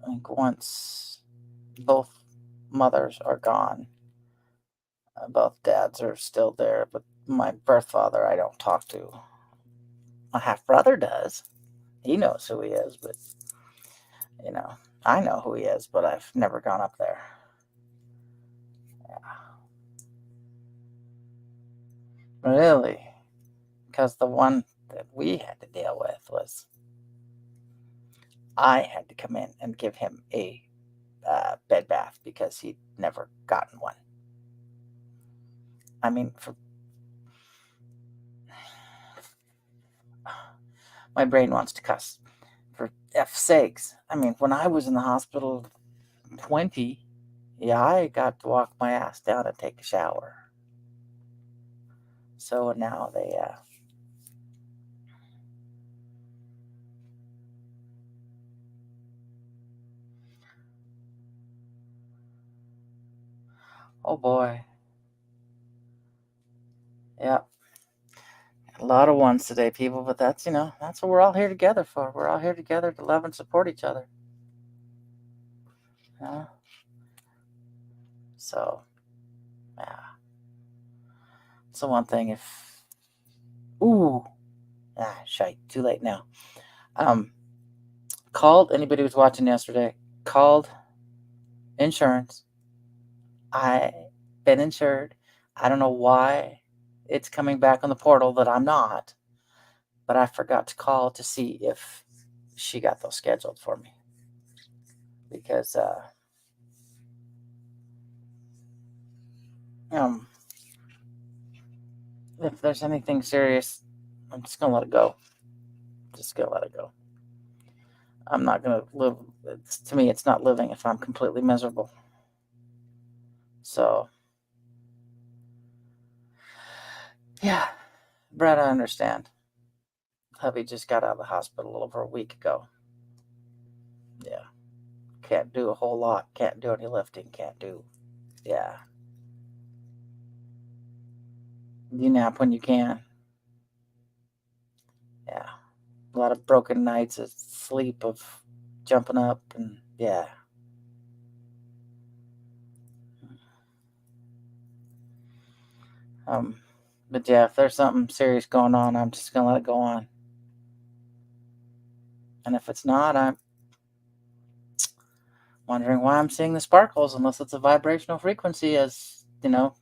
think once both mothers are gone, both dads are still there, but my birth father I don't talk to. My half brother does. He knows who he is, but you know, I know who he is, but I've never gone up there. Yeah. Really? Because the one that we had to deal with was I had to come in and give him a bed bath because he'd never gotten one. I mean, my brain wants to cuss. For F's sakes. I mean, when I was in the hospital 20, yeah, I got to walk my ass down and take a shower. So now they, oh boy. Yeah. A lot of ones today, people, but that's what we're all here together for. We're all here together to love and support each other. Yeah. So, yeah. So one thing if shite, too late now. Called anybody who's watching yesterday, called insurance. I been insured. I don't know why it's coming back on the portal that I'm not, but I forgot to call to see if she got those scheduled for me. Because if there's anything serious, I'm just gonna let it go. Just gonna let it go. I'm not gonna live. To me, it's not living if I'm completely miserable. So, yeah, Brad, I understand. Hubby just got out of the hospital over a week ago. Yeah, can't do a whole lot. Can't do any lifting. Can't do. Yeah. You nap when you can. Yeah. A lot of broken nights of sleep, of jumping up, and yeah. But yeah, if there's something serious going on, I'm just gonna let it go on. And if it's not, I'm wondering why I'm seeing the sparkles, unless it's a vibrational frequency, as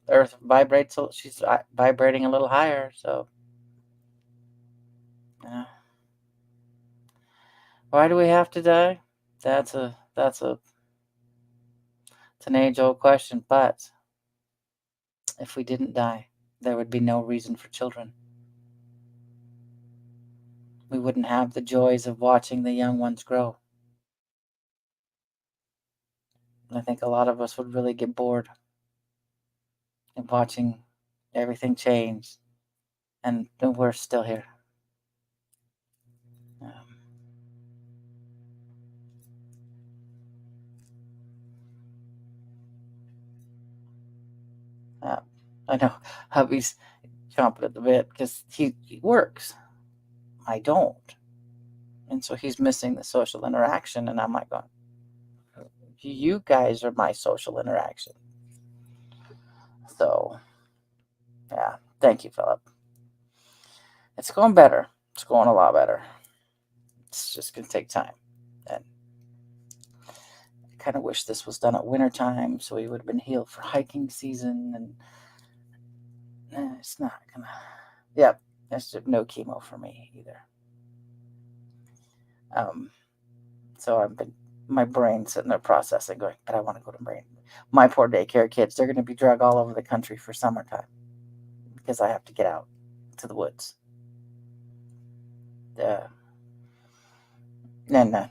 Earth vibrates. She's vibrating a little higher, so yeah. Why do we have to die? It's an age-old question. But if we didn't die, there would be no reason for children. We wouldn't have the joys of watching the young ones grow. I think a lot of us would really get bored of watching everything change, and we're still here. I know hubby's chomping at the bit because he works. I don't. And so he's missing the social interaction. And I'm like, going, you guys are my social interaction. So, yeah. Thank you, Philip. It's going better. It's going a lot better. It's just going to take time. And I kind of wish this was done at winter time so he would have been healed for hiking season. And it's not going to. Yep. There's no chemo for me either. So I've been, my brain sitting there processing, going, but I want to go to brain. My poor daycare kids, they're going to be drug all over the country for summertime because I have to get out to the woods. And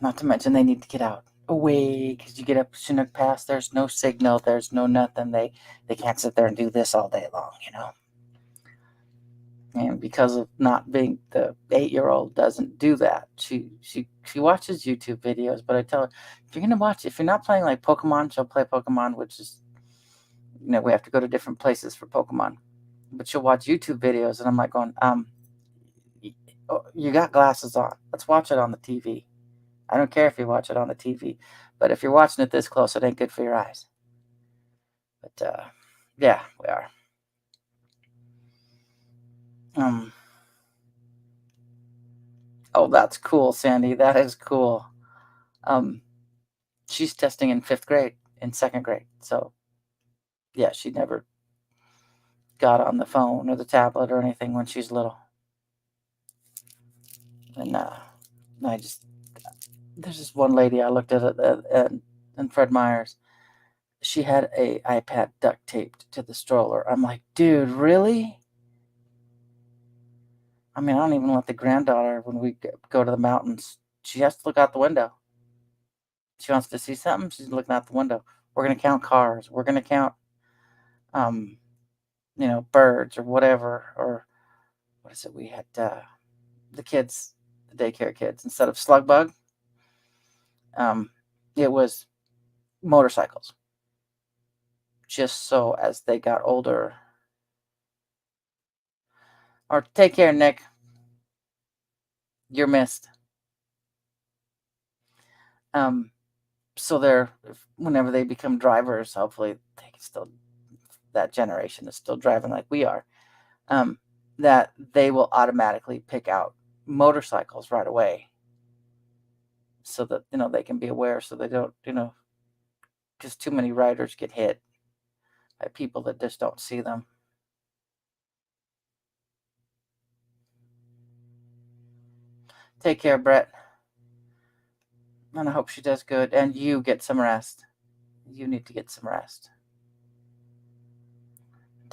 not to mention they need to get out away because you get up Chinook Pass, there's no signal, there's no nothing. They can't sit there and do this all day long, And because of not being, the 8-year-old doesn't do that. She watches YouTube videos, but I tell her, if you're not playing like Pokemon, she'll play Pokemon, which is, we have to go to different places for Pokemon. But she'll watch YouTube videos, and I'm like going, you got glasses on. Let's watch it on the TV. I don't care if you watch it on the TV, but if you're watching it this close, it ain't good for your eyes. But yeah, we are. Oh, that's cool, Sandy. That is cool. She's testing in 5th grade, in 2nd grade. So, yeah, she never got on the phone or the tablet or anything when she's little. And there's this one lady I looked at in Fred Meyer's. She had a iPad duct taped to the stroller. I'm like, dude, really? I mean, I don't even let the granddaughter, when we go to the mountains, she has to look out the window. She wants to see something, she's looking out the window. We're going to count cars. We're going to count, birds or whatever. Or what is it? We had the kids, the daycare kids, instead of slug bug, it was motorcycles. Just so as they got older. Or take care, Nick. You're missed. So whenever they become drivers, hopefully they can still, that generation is still driving like we are, that they will automatically pick out motorcycles right away so that, they can be aware, so they don't, because too many riders get hit by people that just don't see them. Take care, Brett. And I hope she does good. And you get some rest. You need to get some rest.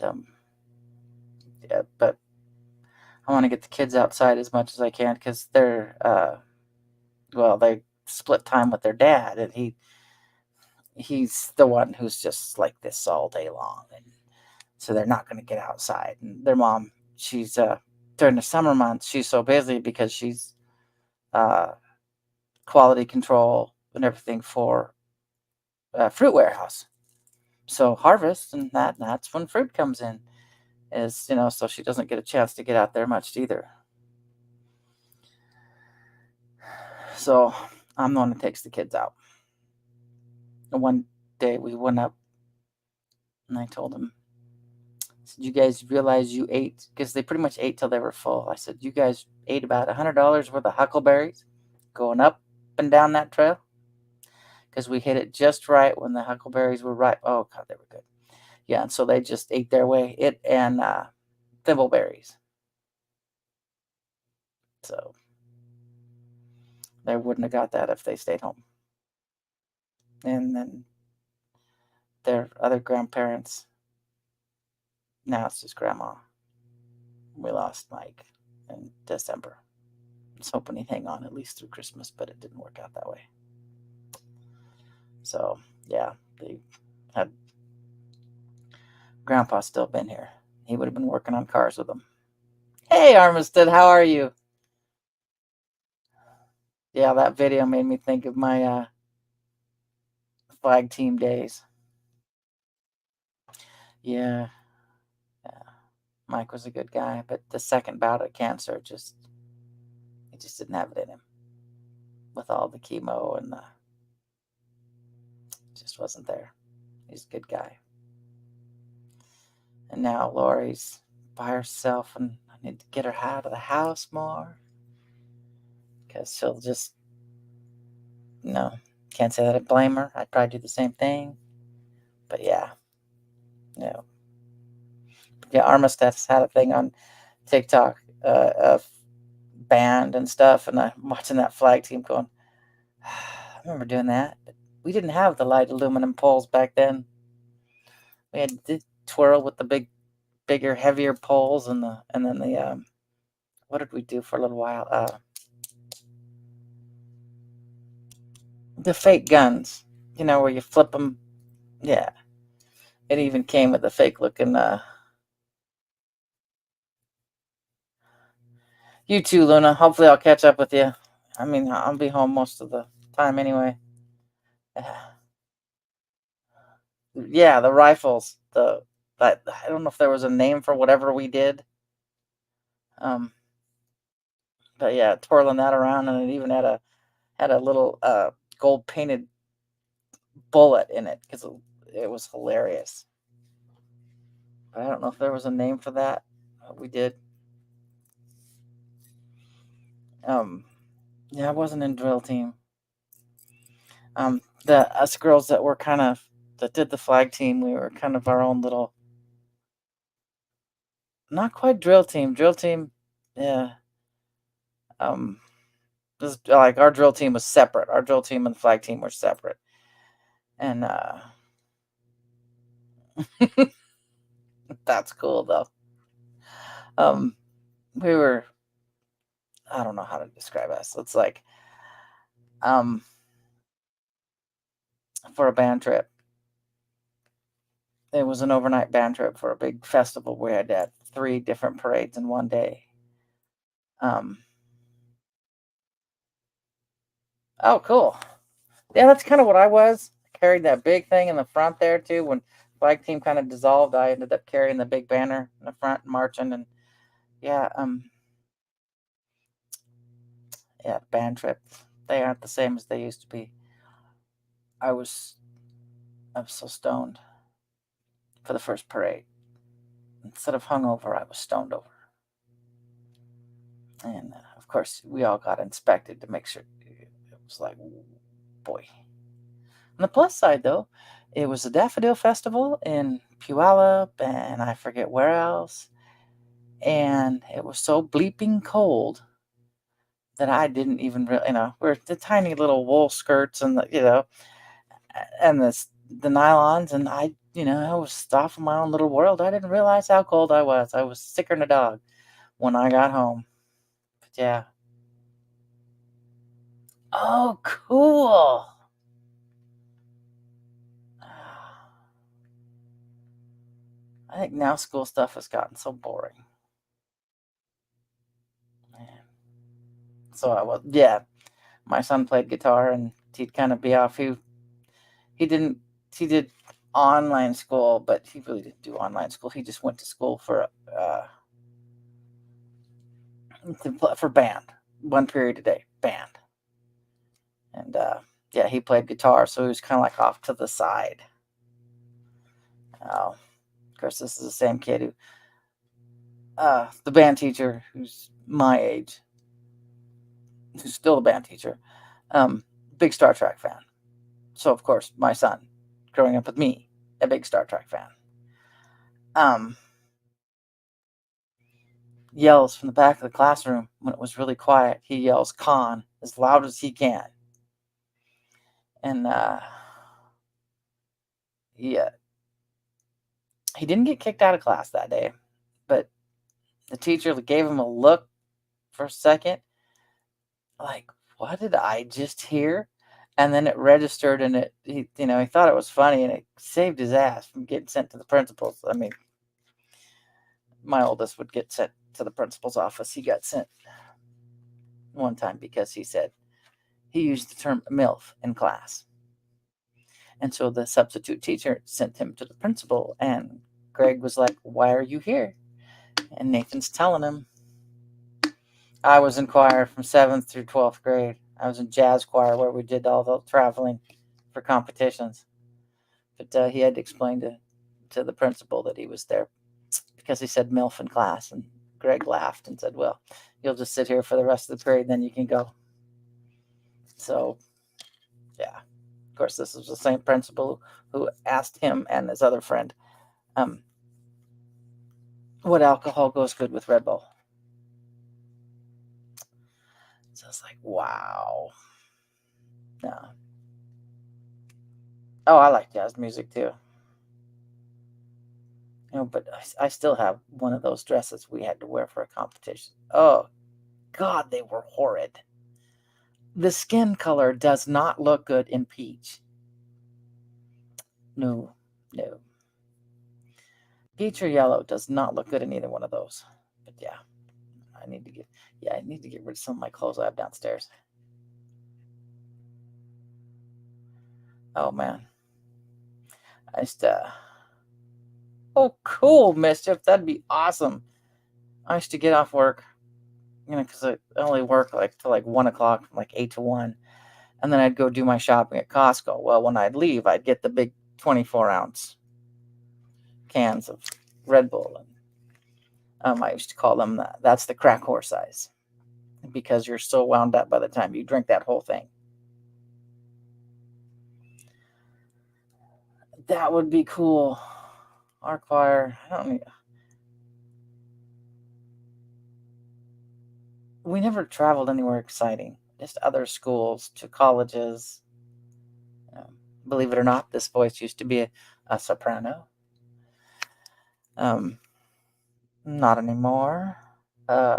Yeah, but I want to get the kids outside as much as I can because they're, they split time with their dad, and he's the one who's just like this all day long. And so they're not going to get outside. And their mom, she's, during the summer months, she's so busy because she's quality control and everything for Fruit Warehouse. So harvest and that's when fruit comes in, so she doesn't get a chance to get out there much either. So I'm the one that takes the kids out. And one day we went up and I told them, you guys realize you ate, because they pretty much ate till they were full. I said, you guys ate about $100 worth of huckleberries going up and down that trail, because we hit it just right when the huckleberries were ripe. Oh God, they were good. Yeah, and so they just ate their way. It and thimbleberries. So they wouldn't have got that if they stayed home. And then their other grandparents, now it's just grandma. We lost Mike in December. I was hoping he'd hang on at least through Christmas, but it didn't work out that way. So, yeah, they had Grandpa still been here, he would have been working on cars with them. Hey, Armistead, how are you? Yeah, that video made me think of my flag team days. Yeah, Mike was a good guy, but the second bout of cancer he just didn't have it in him with all the chemo and just wasn't there. He's a good guy. And now Lori's by herself, and I need to get her out of the house more because she'll just, can't say that I blame her. I'd probably do the same thing. But yeah, yeah, Armistead's had a thing on TikTok of band and stuff, and I'm watching that flag team going, I remember doing that. But we didn't have the light aluminum poles back then. We had to twirl with the bigger, heavier poles, and then the what did we do for a little while? The fake guns, where you flip them. Yeah, it even came with a fake looking. You too, Luna. Hopefully, I'll catch up with you. I mean, I'll be home most of the time anyway. Yeah, the rifles. I don't know if there was a name for whatever we did. But yeah, twirling that around, and it even had a little gold painted bullet in it because it was hilarious. But I don't know if there was a name for that. We did. Yeah, I wasn't in drill team. Us girls that did the flag team, we were kind of our own little, not quite drill team. Drill team, yeah. This, like, our drill team was separate. Our drill team and the flag team were separate, and that's cool though. We were, I don't know how to describe us. It's like, for a band trip. It was an overnight band trip for a big festival. We had 3 different parades in one day. Oh, cool. Yeah, that's kind of what I was. I carried that big thing in the front there too. When flag team kind of dissolved, I ended up carrying the big banner in the front, marching, and yeah, band trip. They aren't the same as they used to be. I was so stoned for the first parade. Instead of hungover, I was stoned over. And of course, we all got inspected to make sure. It was like, boy. On the plus side, though, it was a Daffodil Festival in Puyallup, and I forget where else. And it was so bleeping cold that I didn't even really, we're the tiny little wool skirts and and the nylons, and I was off in my own little world. I didn't realize how cold I was. I was sicker than a dog when I got home. But yeah. Oh, cool. I think now school stuff has gotten so boring. Man. So my son played guitar, and he'd kind of be off. He did online school, but he really didn't do online school. He just went to school for band, 1 period a day, band. And he played guitar, so he was kind of like off to the side. Of course, this is the same kid who, the band teacher, who's my age, who's still a band teacher, big Star Trek fan. So of course, my son, growing up with me, a big Star Trek fan, yells from the back of the classroom when it was really quiet. He yells "Khan" as loud as he can, and he didn't get kicked out of class that day, but the teacher gave him a look for a second, like, what did I just hear? And then it registered, and he thought it was funny, and it saved his ass from getting sent to the principal's. I mean, my oldest would get sent to the principal's office. He got sent one time because he said he used the term MILF in class. And so the substitute teacher sent him to the principal, and Greg was like, "Why are you here?" And Nathan's telling him, I was in choir from 7th through 12th grade. I was in jazz choir where we did all the traveling for competitions. But he had to explain to the principal that he was there because he said MILF in class. And Greg laughed and said, well, you'll just sit here for the rest of the period, then you can go. So, yeah. Of course, this was the same principal who asked him and his other friend, what alcohol goes good with Red Bull. So it's like, wow. No. Oh, I like jazz music too. But I still have one of those dresses we had to wear for a competition. Oh, God, they were horrid. The skin color does not look good in peach. No. Peach or yellow does not look good in either one of those. But yeah, I need to get rid of some of my clothes I have downstairs. Oh man. Oh, cool, Mischief. That'd be awesome. I used to get off work, because I only work till 1 o'clock, from 8 to 1. And then I'd go do my shopping at Costco. Well, when I'd leave, I'd get the big 24-ounce cans of Red Bull. And I used to call them, that's the crack horse size, because you're so wound up by the time you drink that whole thing. That would be cool. Our choir, we never traveled anywhere exciting. Just other schools to colleges. Believe it or not, this voice used to be a soprano. Not anymore. I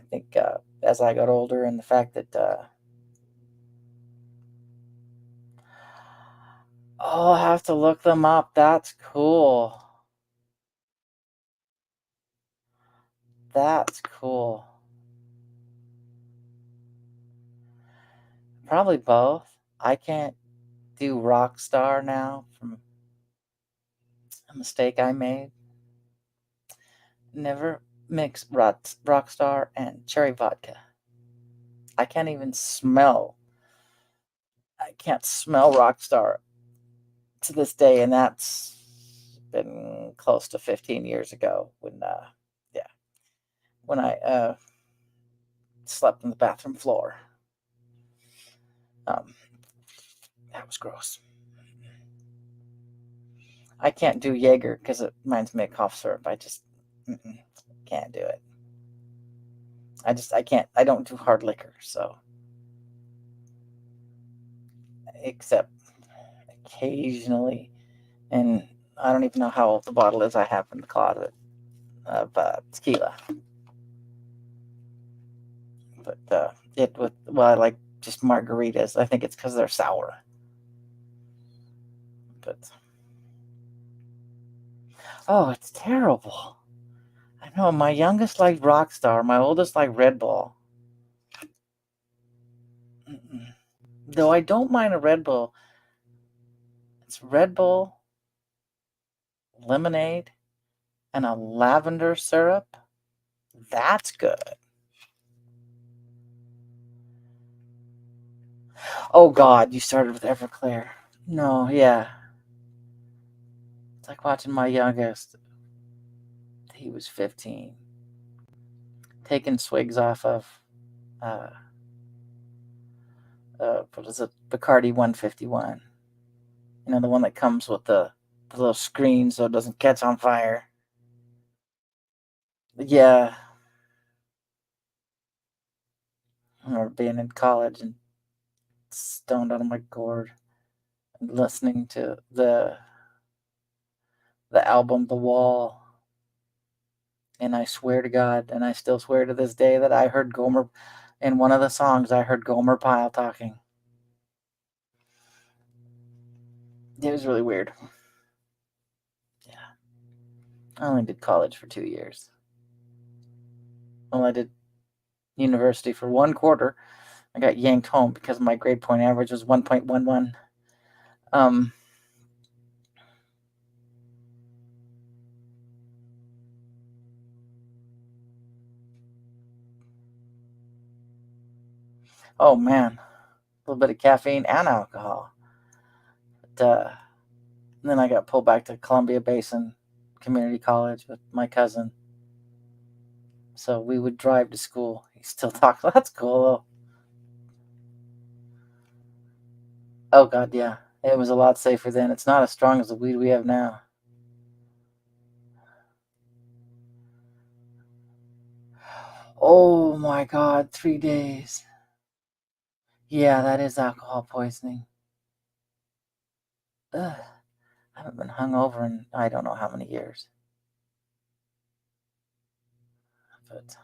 think as I got older, and the fact that I'll have to look them up. That's cool. That's cool. Probably both. I can't do rock star now from a mistake I made. Never mix rock star and cherry vodka. I can't even smell. I can't smell rock star to this day, and that's been close to 15 years ago when I slept on the bathroom floor. That was gross. I can't do Jaeger because it reminds me of cough syrup. I just can't do it. I can't. I don't do hard liquor, so except occasionally, and I don't even know how old the bottle is I have in the closet of tequila. But I like just margaritas. I think it's because they're sour. But oh, it's terrible. I know. My youngest liked Rockstar. My oldest liked Red Bull. Though I don't mind a Red Bull. It's Red Bull, lemonade, and a lavender syrup. That's good. Oh God, you started with Everclear. No, yeah. It's like watching my youngest. He was 15. Taking swigs off of what is it? Bacardi 151. The one that comes with the little screen so it doesn't catch on fire. Yeah. I remember being in college and stoned out of my gourd and listening to the album The Wall. And I swear to God, and I still swear to this day, that I heard Gomer, in one of the songs, I heard Gomer Pyle talking. It was really weird. Yeah. I only did college for 2 years. Well, I did university for 1 quarter. I got yanked home because my grade point average was 1.11. Oh man, a little bit of caffeine and alcohol. But, then I got pulled back to Columbia Basin Community College with my cousin. So we would drive to school. He still talks. Well, that's cool. Oh God, yeah. It was a lot safer then. It's not as strong as the weed we have now. Oh my God, 3 days. Yeah, that is alcohol poisoning. Ugh. I haven't been hungover in I don't know how many years. But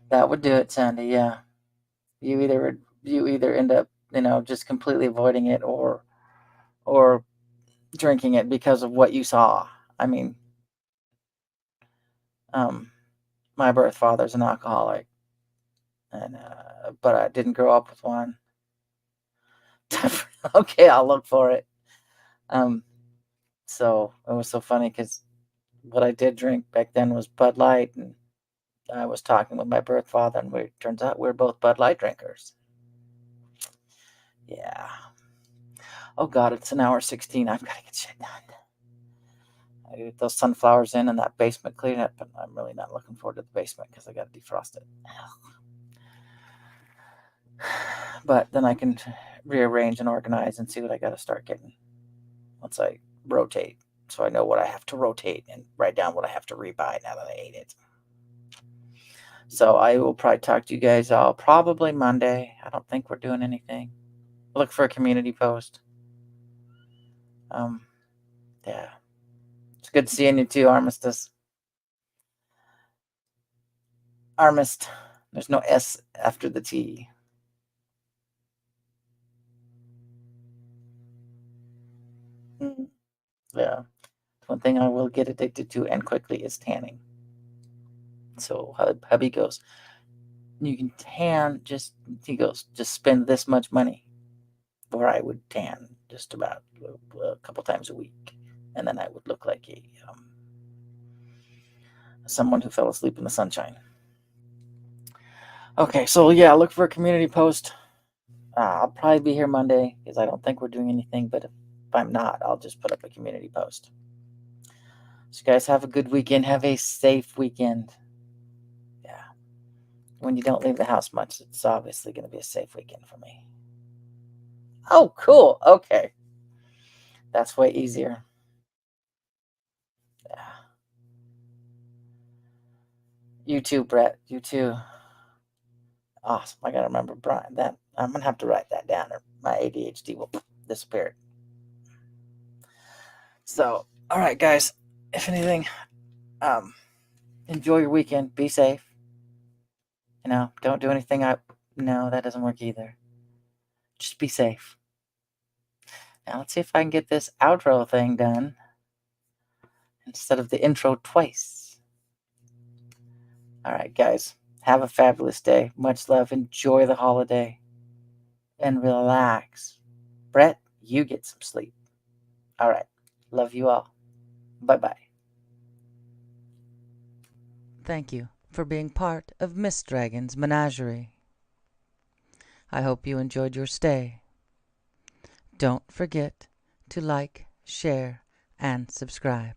that would do it, Sandy. Yeah. You either end up, just completely avoiding it or drinking it because of what you saw. I mean, um, my birth father's an alcoholic, and but I didn't grow up with one. Okay, I'll look for it. Um, so it was so funny because what I did drink back then was Bud Light, and I was talking with my birth father, and turns out we're both Bud Light drinkers. Yeah. Oh God, it's an hour 16. I've got to get shit done. I get those sunflowers in and that basement cleaned up, but I'm really not looking forward to the basement because I got to defrost it. But then I can rearrange and organize and see what I got to start getting once I rotate, so I know what I have to rotate and write down what I have to rebuy now that I ate it. So I will probably talk to you guys all probably Monday. I don't think we're doing anything. Look for a community post. Yeah. It's good seeing you too, Armistice. Armist. There's no S after the T. Yeah. One thing I will get addicted to and quickly is tanning. So hubby goes, you can tan he goes, just spend this much money. Or I would tan just about a couple times a week. And then I would look like someone who fell asleep in the sunshine. Okay, so yeah, look for a community post. I'll probably be here Monday because I don't think we're doing anything. But if I'm not, I'll just put up a community post. So, guys, have a good weekend. Have a safe weekend. Yeah. When you don't leave the house much, it's obviously going to be a safe weekend for me. Oh, cool. Okay. That's way easier. Yeah. You too, Brett. You too. Awesome. I got to remember Brian. That I'm going to have to write that down or my ADHD will disappear. So, all right, guys. If anything, enjoy your weekend. Be safe. Don't do anything. No, that doesn't work either. Just be safe. Now let's see if I can get this outro thing done instead of the intro twice. All right, guys. Have a fabulous day. Much love. Enjoy the holiday. And relax. Brett, you get some sleep. All right. Love you all. Bye-bye. Thank you for being part of Miss Dragon's menagerie. I hope you enjoyed your stay. Don't forget to like, share, and subscribe.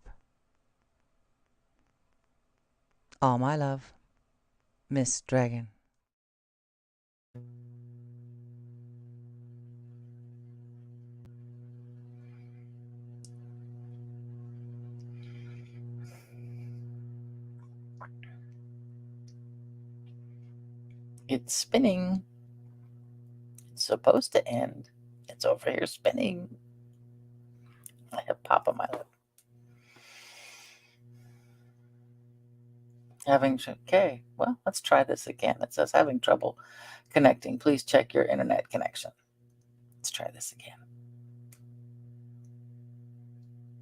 All my love, Miss Dragon. It's spinning. It's supposed to end. It's over here spinning. I have pop on my lip. Okay, well, let's try this again. It says having trouble connecting. Please check your internet connection. Let's try this again.